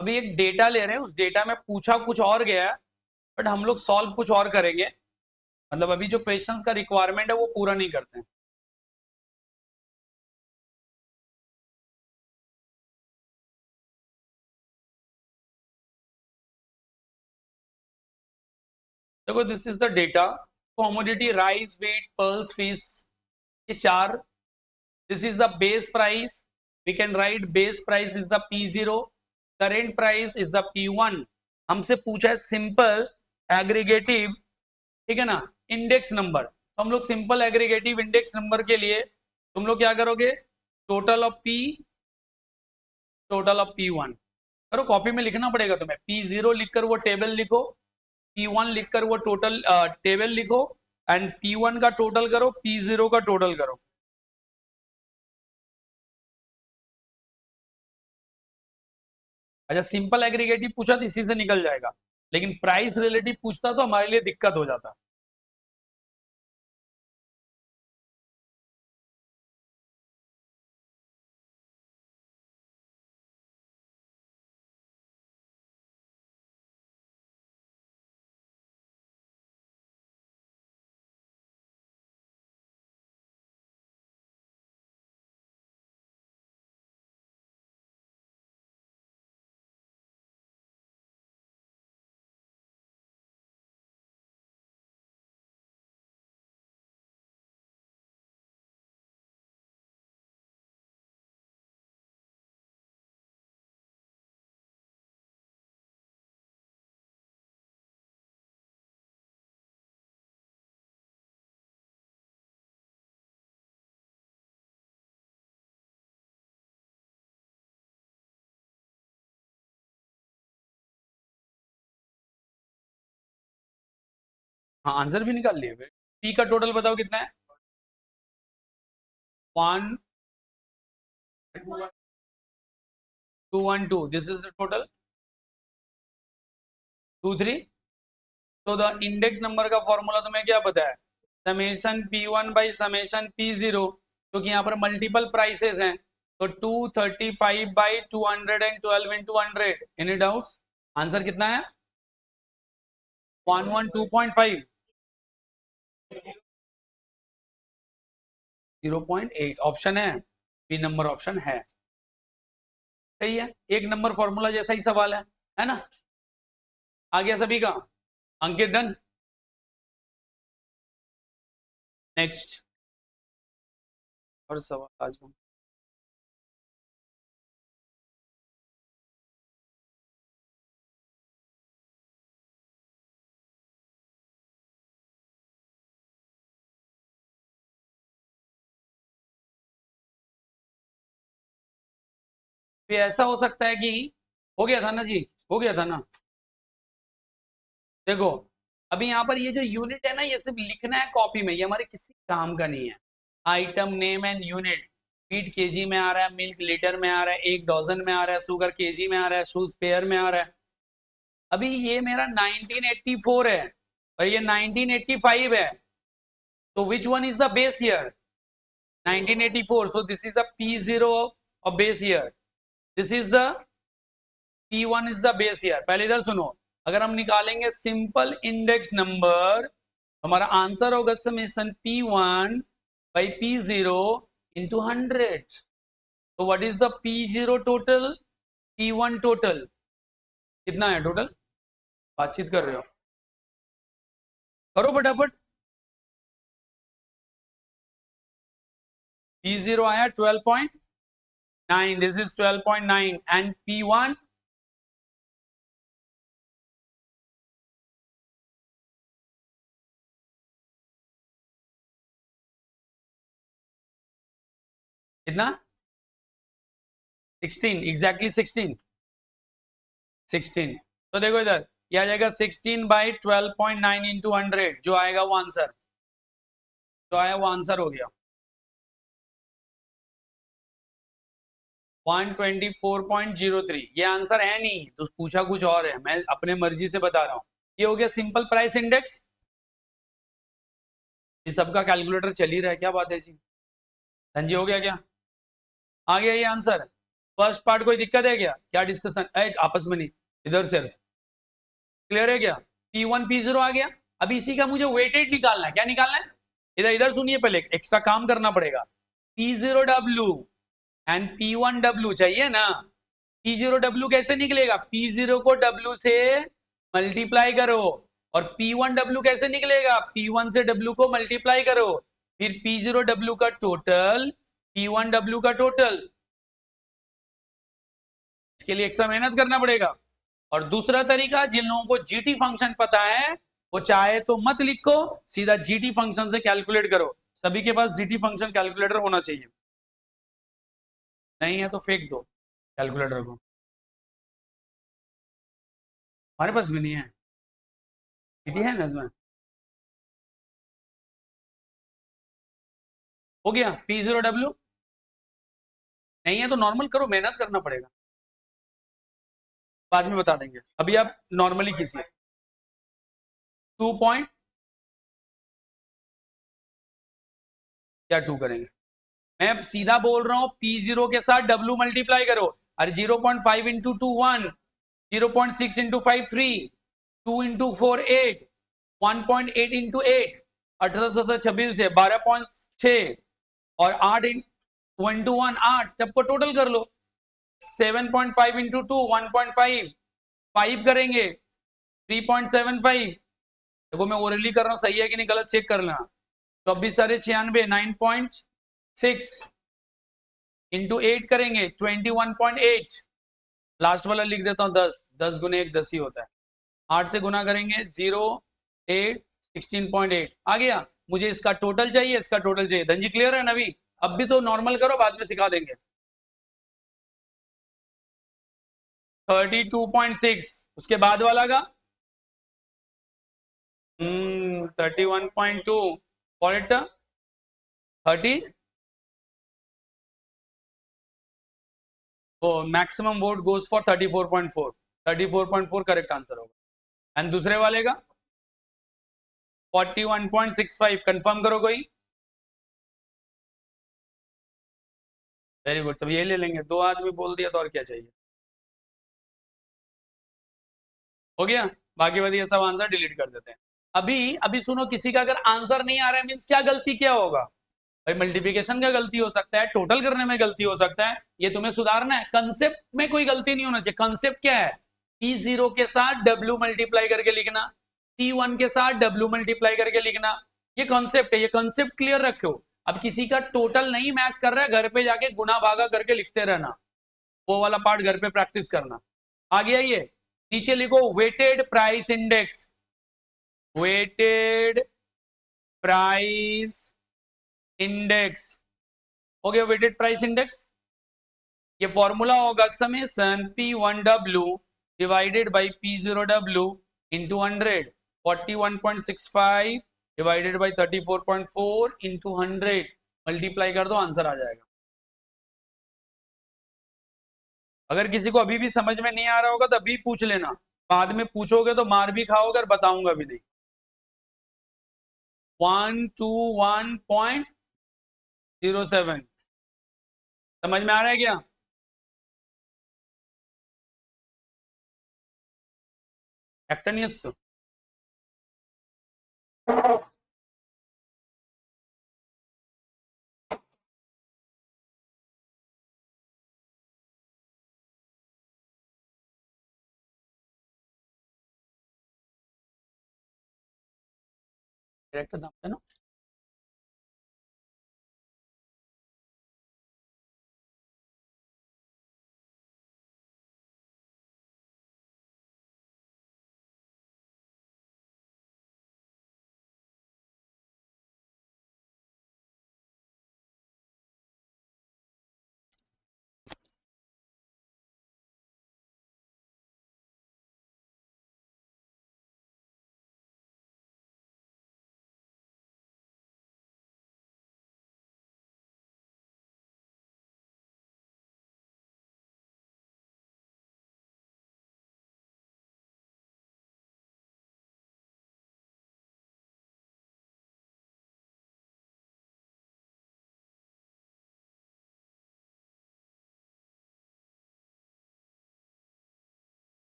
अभी एक डेटा ले रहे हैं, उस डेटा में पूछा कुछ और गया है, बट हम लोग सॉल्व कुछ और करेंगे। मतलब अभी जो क्वेश्चंस का रिक्वायरमेंट है वो पूरा नहीं करते हैं। देखो this is the data, commodity rice wheat pulses fish, ये चार। This is the base price, we can write base price is the P0, current price is the P1। हमसे पूछा है सिंपल एग्रीगेटिव, ठीक है ना, इंडेक्स नंबर। तो हम लोग सिंपल एग्रीगेटिव इंडेक्स नंबर के लिए तुम लोग क्या करोगे? Total of P, total of P1 करो। कॉपी में लिखना पड़ेगा तुम्हें। P0 लिखकर वो टेबल लिखो, P1 लिखकर वो टोटल टेबल लिखो, एंड P1 का टोटल करो, P0 का टोटल करो। अच्छा सिंपल एग्रीगेटिव पूछा तो इसी से निकल जाएगा, लेकिन प्राइस रिलेटिव पूछता तो हमारे लिए दिक्कत हो जाता। हाँ आंसर भी निकाल लिए। पी का टोटल बताओ कितना है? 1 2 1 2, दिस इज द टोटल 2 3। तो द इंडेक्स नंबर का फॉर्मूला तुम्हें क्या पता है? Summation P1 by summation P0, क्योंकि यहाँ पर मल्टीपल प्राइसेस हैं। तो 235 by 212 into 100। Any doubts? Answer कितना है? 112.5, 0.8 ऑप्शन है। बी नंबर ऑप्शन है। सही है, एक नंबर फॉर्मूला जैसा ही सवाल है ना? आ गया सभी का? अंकित डन। नेक्स्ट और सवाल आज हम भी ऐसा हो सकता है कि हो गया था ना जी, हो गया था ना। देखो अभी यहाँ पर ये जो यूनिट है ना, ये सिर्फ लिखना है कॉपी में, ये हमारे किसी काम का नहीं है। Item name and unit, feet KG में आ रहा है, मिल्क लीटर में आ रहा है, एक डॉजन में आ रहा है, शुगर केजी में आ रहा है, शूज पेयर में आ रहा है। अभी ये मेरा 1984 है और ये 1985 है, तो which one is the base year? 1984, so this is the P0 of base year, this is the P1 is the base year। पहले इधर सुनो, अगर हम निकालेंगे सिंपल इंडेक्स नंबर, हमारा आंसर होगा summation P1 by P0 into 100। तो what is the P0 total, P1 total कितना है टोटल? बातचीत कर रहे हो, करो फटाफट। P0 आया 12.9, दिस इज 12.9 एंड P1 कितना? 16, एग्जैक्टली 16। तो देखो इधर, ये आ जाएगा 16 बाई 12.9 इंटू 100, जो आएगा वो आंसर, जो आया वो आंसर हो गया 124.03। ये आंसर है नहीं, तो पूछा कुछ और है, मैं अपने मर्जी से बता रहा हूं। ये हो गया सिंपल प्राइस इंडेक्स। ये सबका कैलकुलेटर चल ही रहा है, क्या बात है जी? धनजी हो गया क्या? आ गया ये आंसर? फर्स्ट पार्ट कोई दिक्कत है क्या? क्या डिस्कशन आपस में नहीं, इधर सिर्फ क्लियर है क्या? P1 P0 आ गया। अब इसी का मुझे वेटेड निकालना है। क्या निकालना है? इधर इधर सुनिए, पहले एक्स्ट्रा काम करना पड़ेगा। P0W एंड P1W चाहिए ना। P0W कैसे निकलेगा? P0 को W से मल्टीप्लाई करो, और P1W कैसे निकलेगा? P1 से W को मल्टीप्लाई करो, फिर P0W का टोटल, P1W का टोटल। इसके लिए एक्स्ट्रा मेहनत करना पड़ेगा। और दूसरा तरीका, जिन लोगों को जीटी फंक्शन पता है वो चाहे तो मत लिखो, सीधा जीटी फंक्शन से कैलकुलेट करो। सभी के पास जीटी फंक्शन कैलकुलेटर होना चाहिए, नहीं है तो फेंक दो कैलकुलेटर को। हमारे पास भी नहीं है जीटी, है ना इसमें? हो गया P0W। नहीं है तो नॉर्मल करो, मेहनत करना पड़ेगा, बाद में बता देंगे। अभी आप नॉर्मली कीजिए। 2 पॉइंट क्या 2 करेंगे? मैं सीधा बोल रहा हूं, P0 के साथ W मल्टीप्लाई करो। अरे 0.5 इंटू 2 1, 0.6 इंटू 5 3, 2 इंटू 4 8, 1.8 इंटू 8, 18 से 12.6, और 8 इंटू 1 8, सबको टोटल कर लो। 7.5 इंटू 2 1.5, 5 करेंगे 3.75। देखो मैं ओरली कर रहा हूँ, सही है कि नहीं गलत चेक कर लेना। 24×96 9.6 इंटू 8 करेंगे 21.8। लास्ट वाला लिख देता हूँ 10, 10 गुने 1 10 ही होता है। 8 से गुना करेंगे 0 8 16.8 आ गया। मुझे इसका टोटल चाहिए, इसका टोटल चाहिए। धनजी क्लियर है नवी? अब भी तो नॉर्मल करो, बाद में सिखा देंगे। 32.6, उसके बाद वाला का 31.2 for it 30 oh maximum vote goes for 34.4 34.4 correct answer होगा एंड दूसरे वाले का 41.65 कंफर्म करो कोई वेरी गुड तब ये ले लेंगे दो आदमी बोल दिया तो और क्या चाहिए हो गया बाकी बढ़िया सब आंसर डिलीट कर देते हैं अभी अभी सुनो किसी का अगर आंसर नहीं आ रहा है मींस क्या गलती क्या होगा भाई मल्टीप्लिकेशन का गलती हो सकता है टोटल करने में गलती हो सकता है ये तुम्हें सुधारना है कंसेप्ट में कोई गलती नहीं होना चाहिए कंसेप्ट क्या है P0 के साथ W मल्टीप्लाई करके लिखना P1 के साथ W मल्टीप्लाई करके लिखना ये कॉन्सेप्ट है ये कॉन्सेप्ट क्लियर रखो अब किसी का टोटल नहीं मैच कर रहा है घर पे जाके गुना भागा करके लिखते रहना वो वाला पार्ट घर पे प्रैक्टिस करना आ गया ये नीचे लिखो weighted price index weighted price index हो गया वेटेड प्राइस इंडेक्स ये फॉर्मूला होगा summation P1W divided by P0W into 100 41.65 divided by 34.4 into 100 multiply कर दो आंसर आ जाएगा अगर किसी को अभी भी समझ में नहीं आ रहा होगा तो अभी पूछ लेना बाद में पूछोगे तो मार भी खाओगे और बताऊंगा भी नहीं 121.07 समझ में आ रहा है क्या एक्टनियस डायरेक्ट दाम है ना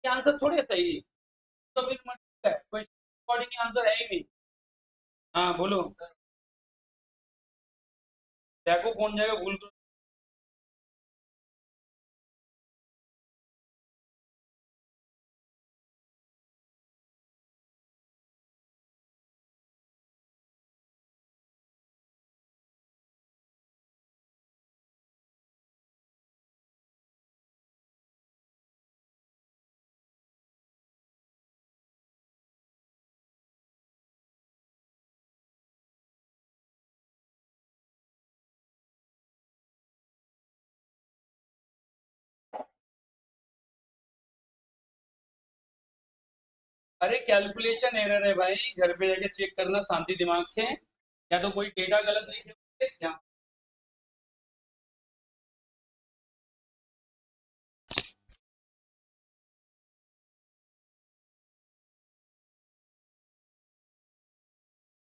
आंसर थोड़े सही तो फिर मतलब है क्वेश्चन अकॉर्डिंग आंसर है ही नहीं हाँ बोलो देखो कौन जाएगा भूल कर अरे कैलकुलेशन एरर है भाई घर पे जाके चेक करना शांति दिमाग से या तो कोई डेटा गलत लिखे होंगे या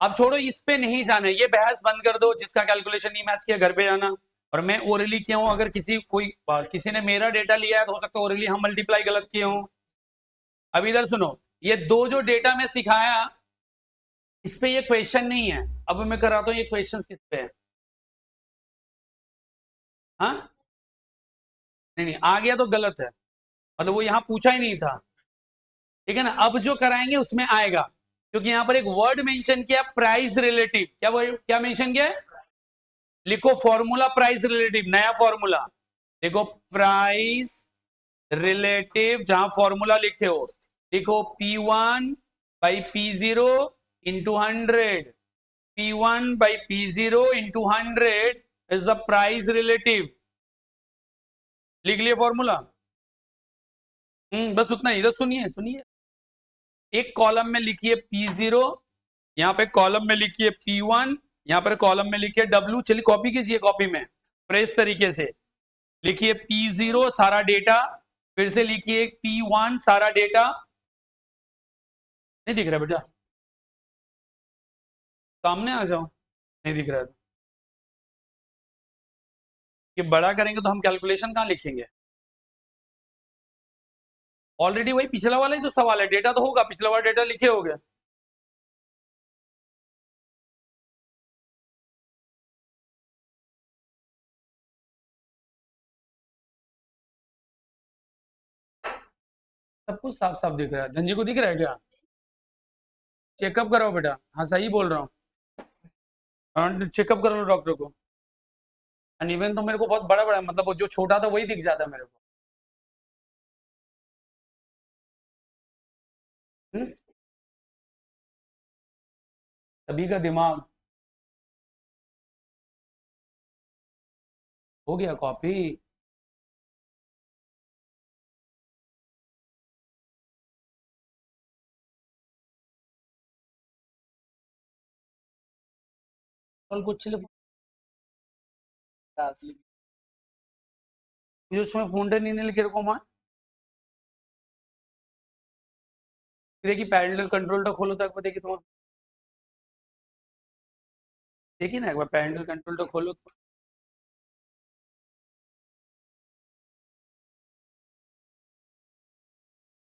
अब छोड़ो इस पे नहीं जाना ये बहस बंद कर दो जिसका कैलकुलेशन नहीं मैच किया घर पे जाना और मैं ओरली किया हूं अगर किसी ने मेरा डेटा लिया है तो हो सकता है ओरली हम मल्टीप्लाई गलत किए हूं अब इधर सुनो ये दो जो डेटा मैं सिखाया इस पे ये क्वेश्चन नहीं है अब मैं कराता हूं ये क्वेश्चन किस पे है हाँ नहीं नहीं आ गया तो गलत है मतलब वो यहां पूछा ही नहीं था ठीक है ना अब जो कराएंगे उसमें आएगा क्योंकि यहां पर एक वर्ड मेंशन किया प्राइस रिलेटिव क्या मेंशन किया है लिखो फॉर्मूला प्राइस रिलेटिव नया फॉर्मूला लिखो प्राइस रिलेटिव जहां फॉर्मूला लिखे हो लिखो P1 by P0 into 100 P1 by P0 into 100 is the price relative लिख लिए फॉर्मूला बस उतना ही। इधर सुनिए सुनिए, एक कॉलम में लिखिए P0, यहाँ पे कॉलम में लिखिए P1, यहाँ पर कॉलम में लिखिए W। चलिए कॉपी कीजिए, कॉपी में फ्रेश तरीके से लिखिए P0 सारा डेटा, फिर से लिखिए P1 सारा डेटा। नहीं दिख रहा बेटा? सामने आ जाओ, नहीं दिख रहा है तो ये बड़ा करेंगे तो हम कैलकुलेशन कहाँ लिखेंगे? ऑलरेडी वही पिछला वाला ही तो सवाल है, डेटा तो होगा, पिछला वाला डेटा लिखे होगे। सब कुछ साफ साफ दिख रहा है। धनजी को दिख रहा है क्या? चेकअप कराओ बेटा। हाँ सही बोल रहा हूँ, चेकअप करा लो डॉक्टर को। इवन तो मेरे को बहुत बड़ा बड़ा, मतलब वो जो छोटा था वही दिख जाता है मेरे को। सभी का दिमाग हो गया कॉपी। कल कुछ उसमें फोन नहीं लिखे रखो माँ। देखिए पैरेंटल कंट्रोल तो खोलो तक देखिए तुम्हारा, देखिए ना एक बार पैरेंटल कंट्रोल तो खोलो तो।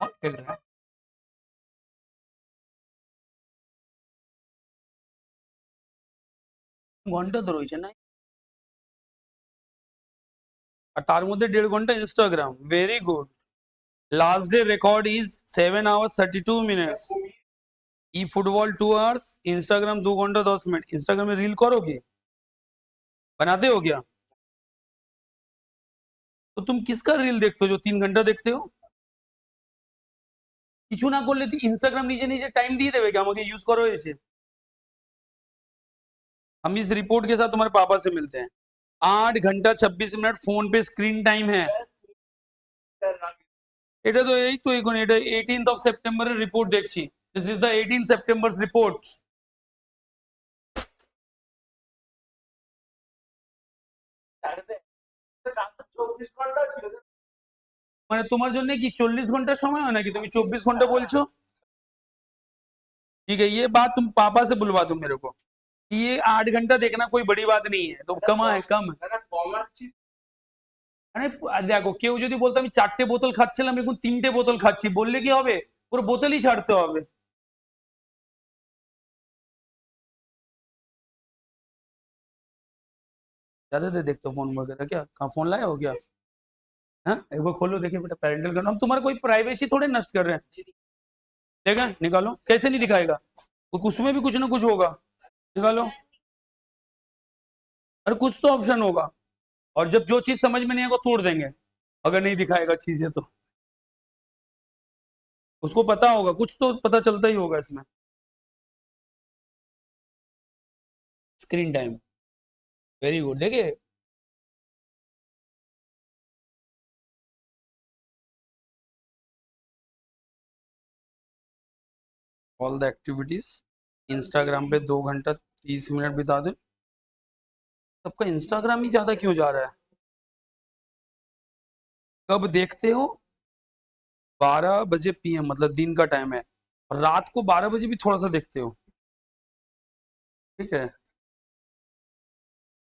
हाँ, खेल रहा है ঘন্টা তো রয়েছে না। আর তার মধ্যে 1.5 ঘন্টা Instagram. Very good. Last day record is 7 hours 32 minutes। E football 2 hours, Instagram 2 घंटा 10 मिनट। इंस्टाग्राम में रील करोगे, बनाते हो क्या? तो तुम किसका रील देखते हो जो 3 घंटा देखते हो? কিছু না করলে इंस्टाग्राम নিজে নিজে টাইম দিয়ে দেবে কি আমাকে ইউজ করো এসে? हम इस रिपोर्ट के साथ तुम्हारे पापा से मिलते हैं। 8 घंटा 26 मिनट फोन पे स्क्रीन टाइम है। এটা তো এই তো এখন এটা 18th of September এর রিপোর্ট দেখছি। This is the 18 September's report। মানে তোমার জন্য কি 40 ঘন্টার সময় হয় নাকি তুমি 24 ঘন্টা বলছো? ठीक है, ये बात तुम पापा से बुलवा दो मेरे को। ये 8 घंटा देखना कोई बड़ी बात नहीं है, तो कम है कम। আরে দেখো, কেউ যদি বলতো আমি 4টে বোতল খাচ্ছিলাম এখন 3টে বোতল খাচ্ছি, বললে কি হবে? পুরো বোতলই ছাড়তে হবে। ज्यादा देर देखते हो फोन वगैरह क्या? कहाँ फोन लाया हो क्या? हाँ एक बार खोलो देखिए बेटा, पेरेंटल कंट्रोल। हम तुम्हारा कोई प्राइवेसी थोड़े नष्ट कर रहे हैं। देखा, निकालो। कैसे नहीं दिखाएगा? उसमें भी कुछ ना कुछ होगा। निकालो। अरे कुछ तो ऑप्शन होगा, और जब जो चीज समझ में नहीं आएगा तोड़ देंगे, अगर नहीं दिखाएगा चीजें तो। उसको पता होगा, कुछ तो पता चलता ही होगा इसमें। Screen time, very good. देखिए ऑल द एक्टिविटीज, इंस्टाग्राम पे 2 घंटा 30 मिनट बिता दे। सबका इंस्टाग्राम ही ज्यादा क्यों जा रहा है? कब देखते हो? 12 बजे PM, मतलब दिन का टाइम है। और रात को 12 बजे भी थोड़ा सा देखते हो? ठीक है,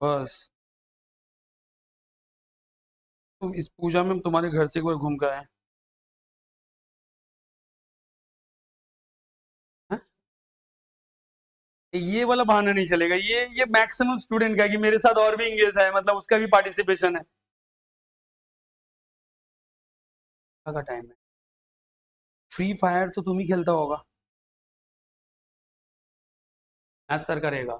बस। तो इस पूजा में हम तुम्हारे घर से एक बार घूम के आए। हैं? ये वाला बहाना नहीं चलेगा, ये मैक्सिमम स्टूडेंट का है कि मेरे साथ और भी इंगेज है, मतलब उसका भी पार्टिसिपेशन है। का टाइम है। फ्री फायर तो तुम ही खेलता होगा। मैथ सर करेगा।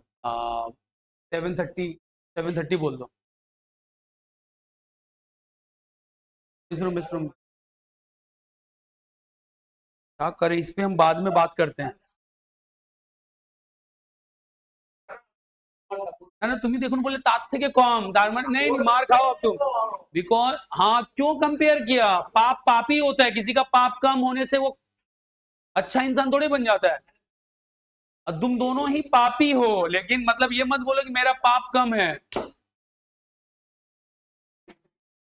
7:30, 7:30 बोल दो। इस रूम क्या करें, इस पे हम बाद में बात करते हैं। है ना, तुम्हें देखो बोले तात थे कम तार माने नहीं मार खाओ अब तुम, बिकॉज हाँ क्यों कंपेयर किया, पाप पापी होता है, किसी का पाप कम होने से वो अच्छा इंसान थोड़े बन जाता है। और तुम दोनों ही पापी हो, लेकिन मतलब ये मत बोलो कि मेरा पाप कम है,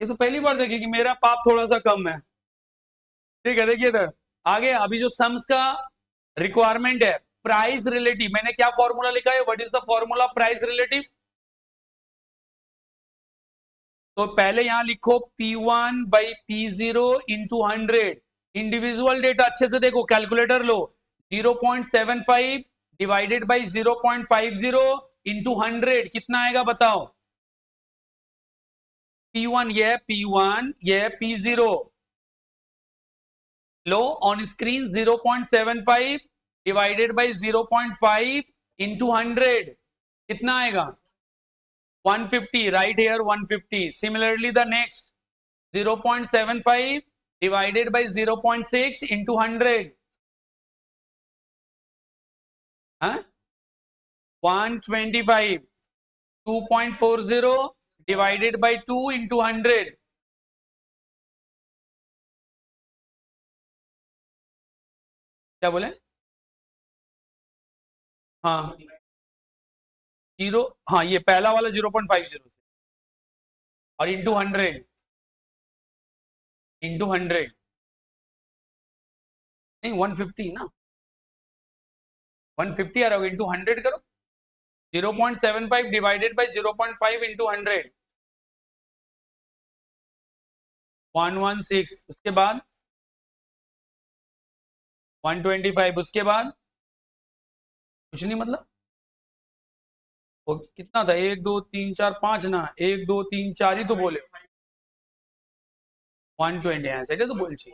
ये तो पहली बार देखे कि मेरा पाप थोड़ा सा कम है। ठीक है, देखिए इधर आगे अभी जो सम्स का रिक्वायरमेंट है, प्राइस रिलेटिव, मैंने क्या फॉर्मूला लिखा है, what is the formula price relative. तो पहले यहां लिखो P1 by P0 into 100, individual data अच्छे से देखो, calculator low, 0.75 divided by 0.50 into 100 कितना आएगा बताओ। P1 ये है P1, ये है P0, low on screen 0.75 divided by 0.5 into 100 कितना आएगा 150, right here 150। Similarly the next 0.75 divided by 0.6 into 100, huh? 125, 2.40 divided by 2 into 100, क्या बोले, हाँ जीरो, हाँ ये पहला वाला 0.50 से, और इंटू 100, इंटू 100 नहीं 150 ना, 150 आ रहा होगा, इंटू 100 करो, 0.75 डिवाइडेड बाई 0.5 इंटू 100, 116, उसके बाद 125, उसके बाद कुछ नहीं, मतलब वो कितना था, 1 2 3 4 5 ना, 1 2 3 4 ही तो बोले, 120 হ্যাঁ সেটা তো বলছি।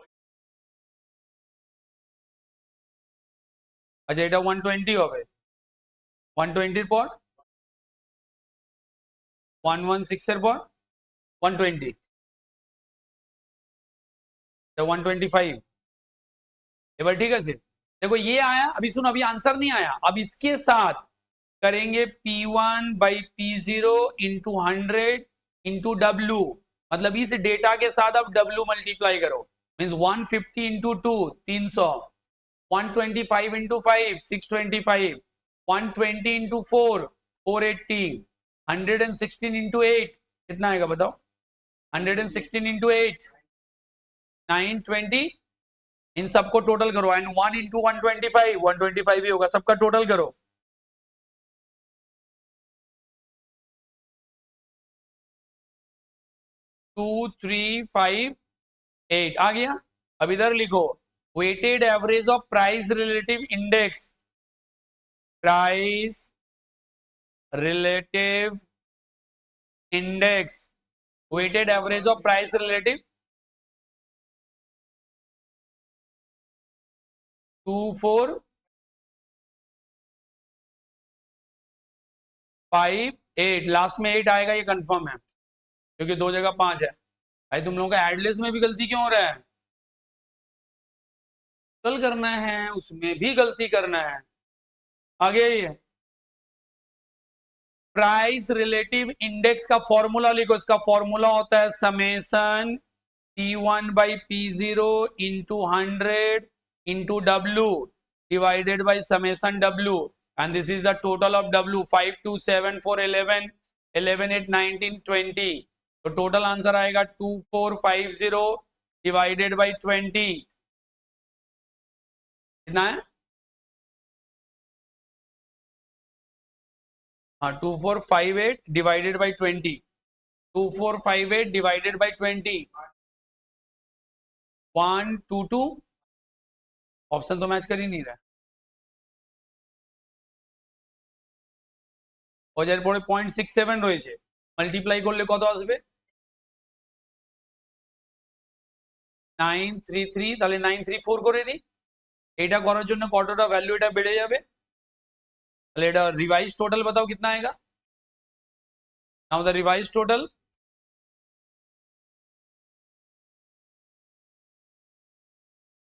আচ্ছা এটা 120 হবে, 120 এর পর 116 এর পর 120, এটা 125, এবার ঠিক আছে, देखो ये आया, अभी सुनो अभी आंसर नहीं आया, अब इसके साथ करेंगे P1 by P0 into 100 into W, मतलब इस डेटा के साथ अब W मल्टीप्लाई करो, means 150 into 2 300, 125 into 5 625, 120 into 4 480, 116 into 8 कितना आएगा बताओ, 116 इंटू 8 920, इन सबको टोटल करो, एंड 1 इंटू 125 125 ही होगा, सबका टोटल करो, 2358 आ गया। अब इधर लिखो weighted average of price relative index, price relative index, weighted average of price relative 2458, last में 8 आएगा, ये कंफर्म है क्योंकि दो जगह 5 है। भाई तुम लोगों का एडलेस में भी गलती क्यों हो रहा है, कल करना है उसमें भी गलती करना है। आगे ये प्राइस रिलेटिव इंडेक्स का फॉर्मूला लिखो, इसका फॉर्मूला होता है summation P1 by P0 into 100 into W divided by summation W, and this is the total of W, 5 2 7 4 11 11 8 19 20, तो टोटल आंसर आएगा 2450 डिवाइडेड बाई 20, कितना है, हाँ 2458 divided by 20, 2458 divided by 20, 122, option तो मैच कर ही नहीं रहा, ওদের পরে 0.67 রয়েছে, মাল্টিপ্লাই করলে কত আসবে 933, তাহলে 934 করে দিই, এটা করার জন্য কতটা ভ্যালু এটা বেড়ে যাবে, তাহলে এটা রিভাইজ টোটাল बताओ कितना आएगा, नाउ द रिवाइज टोटल,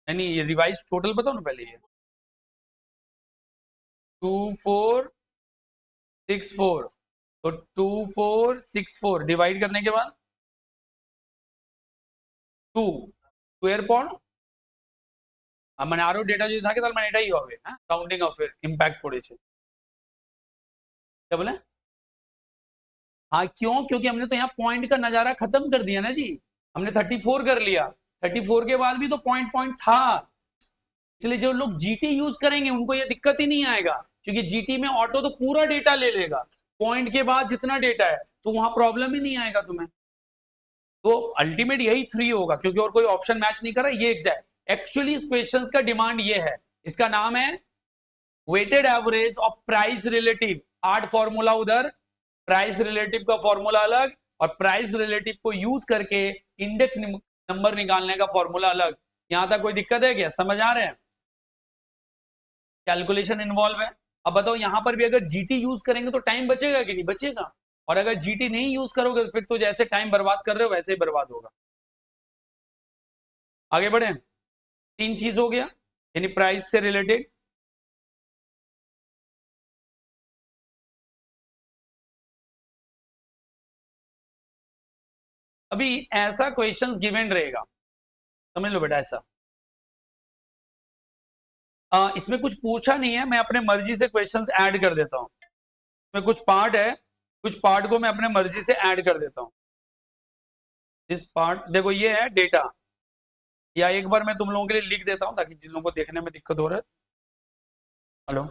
यानी ये रिवाइज टोटल बताओ ना पहले, ये 2464 तो 2464 डिवाइड करने के बाद 2 स्क्वायर पॉइंट मैंने आरो डेटा जो था कि मैंने एटाई হবে হ্যাঁ রাউন্ডিং অফ এর ইম্প্যাক্ট পড়েছে क्या बोले हाँ क्यों क्योंकि हमने तो यहाँ पॉइंट का नजारा खत्म कर दिया ना जी हमने 34 कर लिया 34 के बाद भी तो पॉइंट पॉइंट था इसलिए जो लोग जीटी यूज करेंगे उनको ये दिक्कत ही नहीं आएगा क्योंकि जीटी में ऑटो तो पूरा डेटा ले लेगा पॉइंट के बाद जितना डेटा है तो वहां प्रॉब्लम ही नहीं आएगा तुम्हें तो अल्टीमेट यही 3 होगा क्योंकि और कोई ऑप्शन मैच नहीं कर रहा ये एग्जैक्ट एक्चुअली इस क्वेश्चन का डिमांड ये है इसका नाम है weighted average of price relative 8 formula उधर प्राइस रिलेटिव का फॉर्मूला अलग और प्राइस रिलेटिव को यूज करके इंडेक्स नंबर निकालने का फॉर्मूला अलग यहां तक कोई दिक्कत है क्या समझ आ रहे हैं कैलकुलेशन इन्वॉल्व है अब बताओ यहां पर भी अगर जीटी यूज करेंगे तो टाइम बचेगा कि नहीं बचेगा और अगर जीटी नहीं यूज करोगे तो फिर तो जैसे टाइम बर्बाद कर रहे हो वैसे ही बर्बाद होगा आगे बढ़े 3 चीज हो गया यानी प्राइस से रिलेटेड अभी ऐसा क्वेश्चंस गिवन रहेगा समझ लो बेटा ऐसा इसमें कुछ पूछा नहीं है मैं अपने मर्जी से क्वेश्चंस ऐड कर देता हूं इसमें कुछ पार्ट है कुछ पार्ट को मैं अपने मर्जी से ऐड कर देता हूं इस पार्ट देखो ये है डेटा या एक बार मैं तुम लोगों के लिए लिख देता हूं ताकि जिन लोगों को देखने में दिक्कत हो रहा है हेलो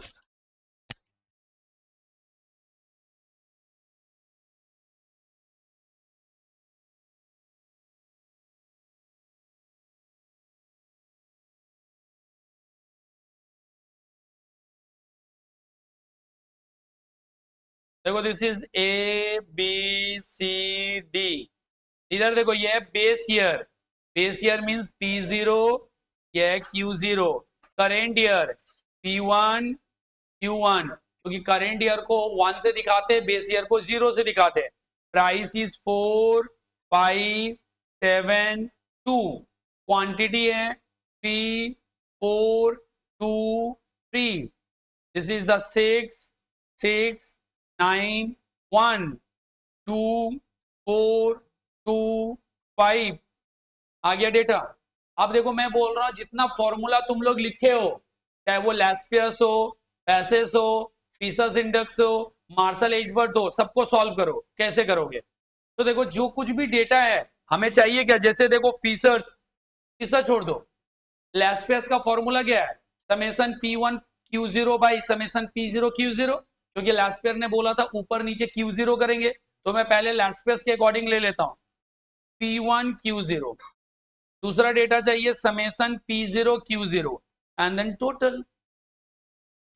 देखो this is A B C D इधर देखो ये है बेस ईयर मींस P0 ये है Q0 current year P1 Q1 क्योंकि करेंट ईयर को 1 से दिखाते हैं बेस ईयर को 0 से दिखाते हैं प्राइस इज 4 5 7 2 क्वांटिटी है 3 4 2 3 दिस इज द 6 6 9 1 2 4 2 5 आ गया डेटा अब देखो मैं बोल रहा हूं जितना फॉर्मूला तुम लोग लिखे हो चाहे वो लैस्पियस हो पैसेस हो फीसस इंडेक्स हो मार्शल एडवर्ड हो सबको सॉल्व करो कैसे करोगे तो देखो जो कुछ भी डेटा है हमें चाहिए क्या जैसे देखो फीसर छोड़ दो लैस्पियस का फॉर्मूला क्या है summation P1 Q0 by summation P0 Q0 क्योंकि लैस्पियर ने बोला था ऊपर नीचे Q0 करेंगे तो मैं पहले लैस्पियस के अकॉर्डिंग ले लेता हूं P1 Q0 दूसरा डेटा चाहिए summation P0 Q0 and then total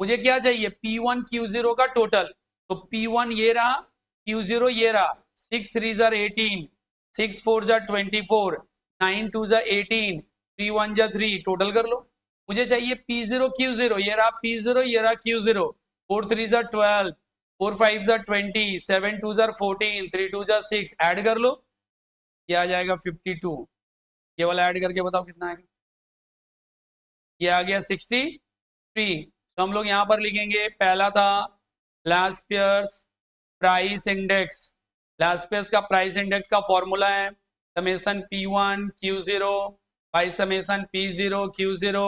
मुझे क्या चाहिए P1 Q0 का टोटल तो P1 ये रहा Q0 ये रहा 6 3 18 6 4 24 9 2 18 3 1 3 टोटल कर लो मुझे चाहिए P0 Q0 ये रहा P0 ये रहा Q0 4 3 12 4 5 20 7 2 14 3 2 6 ऐड कर लो ये आ जाएगा 52 ये वाला ऐड करके बताओ कितना आएगा ये आ गया 63 तो हम लोग यहां पर लिखेंगे पहला था लैस्पियर्स प्राइस इंडेक्स लैस्पियर्स का प्राइस इंडेक्स का फॉर्मूला है summation P1 Q0 by summation P0 Q0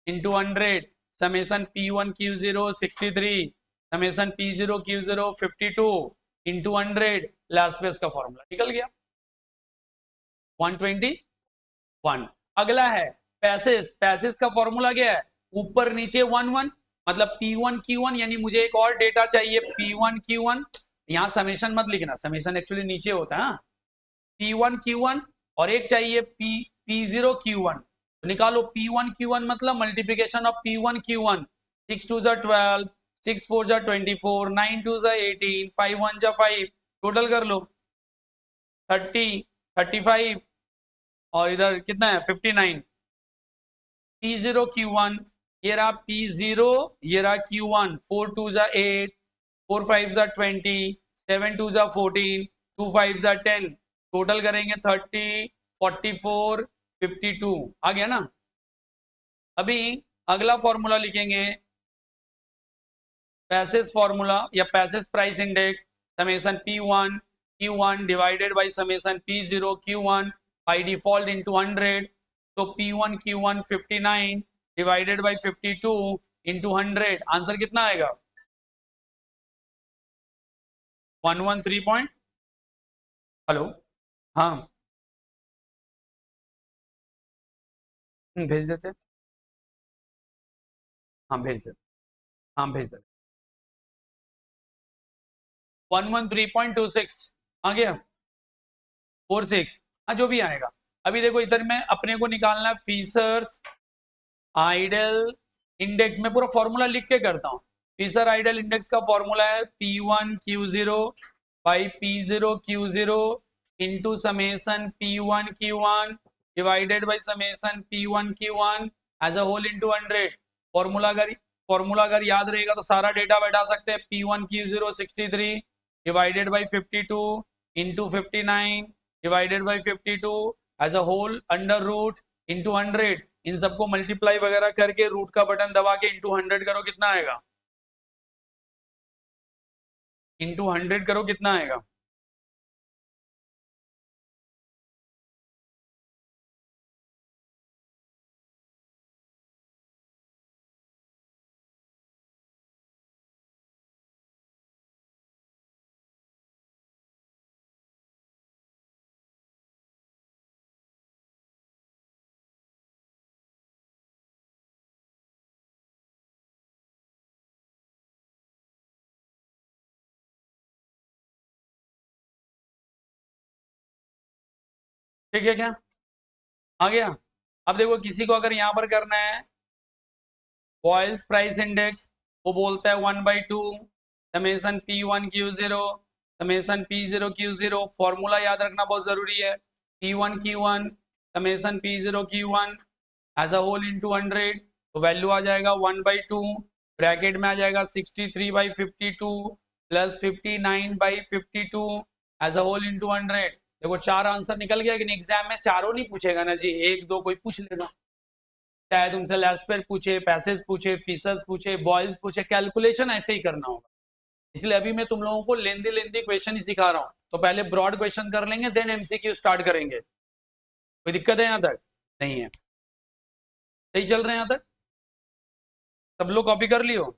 into 100 summation P1 Q0 63 summation P0 Q0 52 into 100 लैस्पियर्स का फॉर्मूला निकल गया 121 अगला है पैसेस का फॉर्मूला क्या है ऊपर नीचे 1 1 मतलब P1 Q1 यानी मुझे एक और डेटा चाहिए P1 Q1 यहां समेशन मत लिखना समेशन एक्चुअली नीचे होता है P1 Q1 और एक चाहिए P0 Q1 तो निकालो P1 Q1 मतलब multiplication of P1 Q1 6 2 12 6 4 24 9 2 18 5 1 5 total कर लो 30 35 और इधर कितना है 59 P0 Q1 ये रहा P0 ये रहा Q1 4 2 8 4 5 20 7 2 14 2 5 10 टोटल करेंगे 30 44 52 आ गया ना अभी अगला फॉर्मूला लिखेंगे पैसेस फॉर्मूला या Paasche price index summation Q1 divided by summation P0 Q1 by default into 100, तो P1 Q1 59 divided by 52 into 100, answer कितना आएगा? 113 पॉइंट। हेलो, हाँ भेज देते, हाँ भेज देते, हाँ भेज देते। 113.26 आ गया, 46, हाँ जो भी आएगा। अभी देखो इधर में अपने को निकालना है फीसर्स आइडल इंडेक्स में, पूरा फॉर्मूला लिख के करता हूँ। फीसर आइडल इंडेक्स का फॉर्मूला है P1 Q0 by P0 Q0 into summation P1 Q1 divided by summation P1 Q1 as a whole into 100। Formula अगर याद रहेगा तो सारा डेटा बैठा सकते हैं। P1 Q0 63 divided by 52 into 59 divided by 52 as a whole under root into 100। इन सबको मल्टीप्लाई वगैरह करके रूट का बटन दबा के इंटू 100 करो, कितना आएगा? इंटू 100 करो, कितना आएगा? ठीक है क्या? आ गया? अब देखो किसी को अगर यहां पर करना है बॉयल्स प्राइस इंडेक्स, वो बोलता है 1/2 summation P1 Q0 summation P0 Q0। Formula याद रखना बहुत जरूरी है। P1 Q1 summation P0 Q1 as a whole into 100, तो वैल्यू आ जाएगा 1/2, ब्रैकेट में आ जाएगा 63/52 plus 59/52 as a whole into 100। देखो चार आंसर निकल गया कि नहीं? एग्जाम में चारों नहीं पूछेगा ना जी, एक दो कोई पूछ लेगा। चाहे तुमसे लेस्पेर पूछे, पैसेज पूछे, फीसस पूछे, बॉयल्स पूछे, कैलकुलेशन ऐसे ही करना होगा। इसलिए अभी मैं तुम लोगों को लेंदी लेंदी क्वेश्चन ही सिखा रहा हूँ। तो पहले ब्रॉड क्वेश्चन कर लेंगे, देन एमसीक्यू स्टार्ट करेंगे। कोई दिक्कत है यहाँ तक? नहीं है? सही चल रहे हैं यहाँ तक? सब लोग कॉपी कर लियो?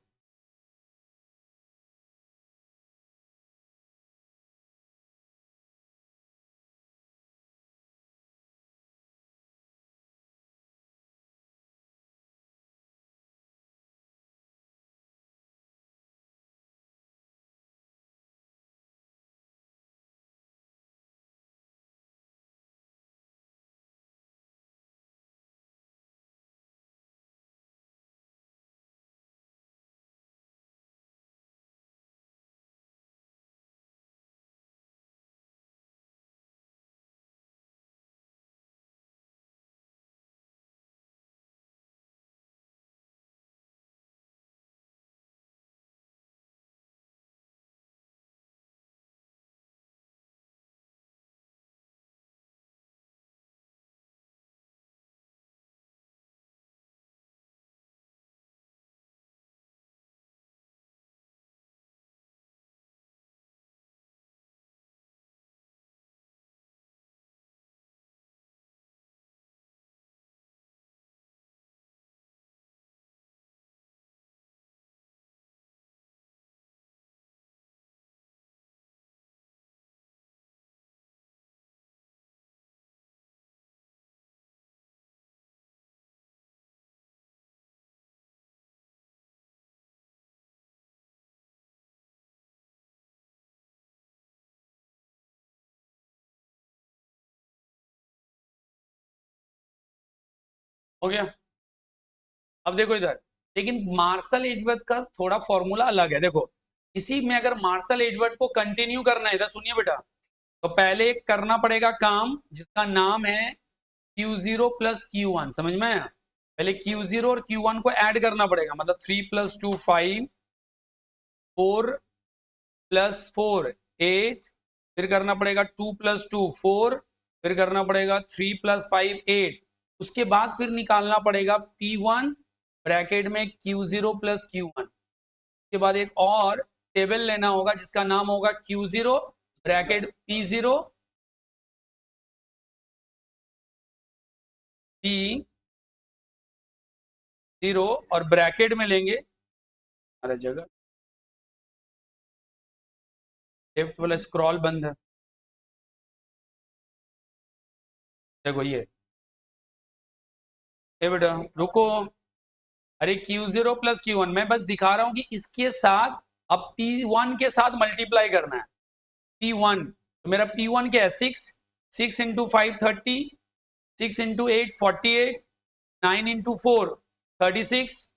हो गया? अब देखो इधर, लेकिन मार्शल एजवर्थ का थोड़ा फॉर्मूला अलग है। देखो इसी में अगर मार्शल एजवर्थ को कंटिन्यू करना है, इधर सुनिए बेटा, तो पहले करना पड़ेगा काम जिसका नाम है Q0 प्लस Q1। समझ में आया? पहले Q0 और Q1 को ऐड करना पड़ेगा, मतलब 3 + 2 5, 4 + 4 8, फिर करना पड़ेगा 2 + 2 4, फिर करना पड़ेगा 3 + 5 8। उसके बाद फिर निकालना पड़ेगा P1 ब्रैकेट में Q0 प्लस Q1। उसके बाद एक और टेबल लेना होगा जिसका नाम होगा Q0 ब्रैकेट P0 P0 और ब्रैकेट में लेंगे हर जगह लेफ्ट वाला स्क्रॉल बंद है, देखो ये बेटा रुको, अरे Q0 प्लस Q1 मैं बस दिखा रहा हूं कि इसके साथ अब P1 के साथ मल्टीप्लाई करना है। P1 तो मेरा P1 क्या है 6 into 5 30, 6 into 8 48, 9 into 4 36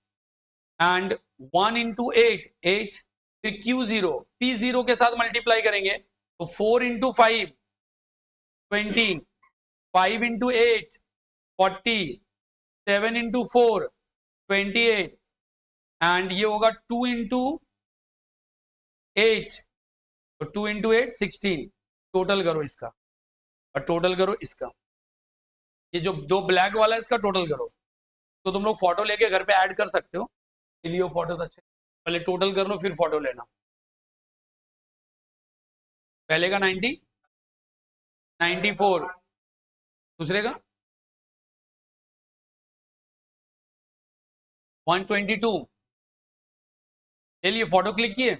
and 1 into 8 8, फिर Q0 P0 के साथ मल्टीप्लाई करेंगे तो 4 इंटू 5 20, 5 इंटू 8 40, 7 इंटू 4 28 एंड ये होगा 2 इंटू 8, तो 2 इंटू 8 16। टोटल करो इसका और टोटल करो इसका, ये जो दो ब्लैक वाला है इसका टोटल करो। तो तुम लोग फोटो लेके घर पे ऐड कर सकते हो, लियो फोटो तो अच्छे, पहले टोटल कर लो फिर फोटो लेना। पहले का 90 94, दूसरे का 122, ले लिए फोटो क्लिक किए।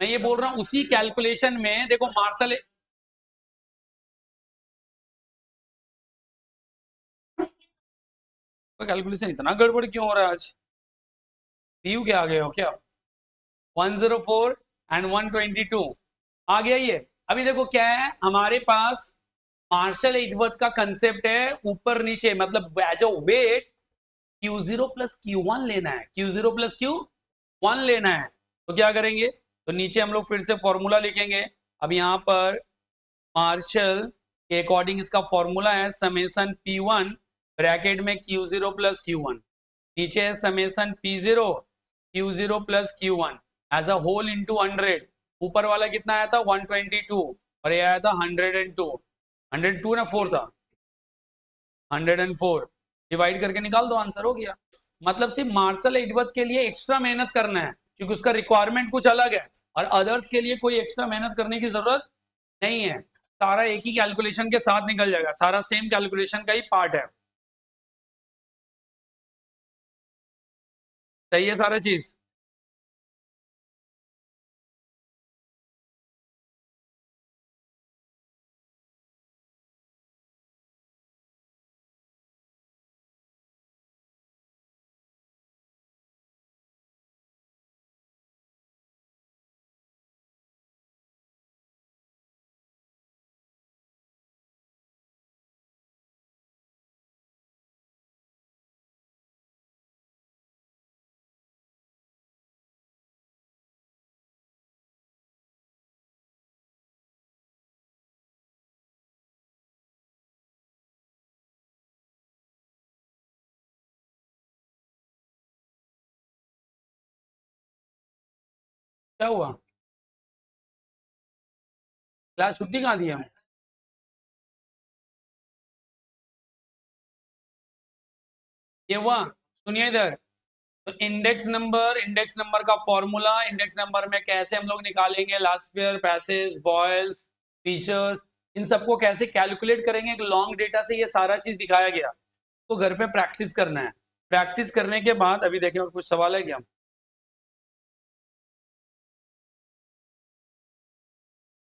मैं ये बोल रहा हूं उसी कैलकुलेशन में देखो मार्शल का कैलकुलेशन इतना गड़बड़ क्यों हो रहा है आज, पीयू के आ गए हो क्या? 104 एंड 122 आ गया ये। अभी देखो क्या है हमारे पास मार्शल एडवर्थ का कंसेप्ट है ऊपर नीचे, मतलब as a wait Q0 plus Q1 लेना है, Q0 प्लस Q1 लेना है। तो क्या करेंगे, तो नीचे हम लोग फिर से फॉर्मूला लिखेंगे। अब यहाँ पर मार्शल के अकॉर्डिंग इसका फॉर्मूला है समेसन P1 ब्रैकेट में Q0 प्लस Q1, नीचे है summation P0 Q0 plus Q1 as a whole into 100। ऊपर वाला कितना आया था 122 और ये आया था 102, 102 ना 4 था 104, डिवाइड करके निकाल दो आंसर हो गया। मतलब सिर्फ मार्शल एडवर्थ के लिए एक्स्ट्रा मेहनत करना है क्योंकि उसका रिक्वायरमेंट कुछ अलग है और अदर्स के लिए कोई एक्स्ट्रा मेहनत करने की जरूरत नहीं है, सारा एक ही कैलकुलेशन के साथ निकल जाएगा, सारा सेम कैलकुलेशन का ही पार्ट है। सही है सारा चीज। क्या हुआ, क्लास छुट्टी कहाँ दी हम? ये हुआ, सुनिए इधर, तो इंडेक्स नंबर का फॉर्मूला, इंडेक्स नंबर में कैसे हम लोग निकालेंगे Laspeyres Paasche Bowley's Fisher's, इन सबको कैसे कैलकुलेट करेंगे एक लॉन्ग डेटा से, ये सारा चीज दिखाया गया। तो घर पे प्रैक्टिस करना है, प्रैक्टिस करने के बाद अभी देखें और कुछ सवाल है क्या?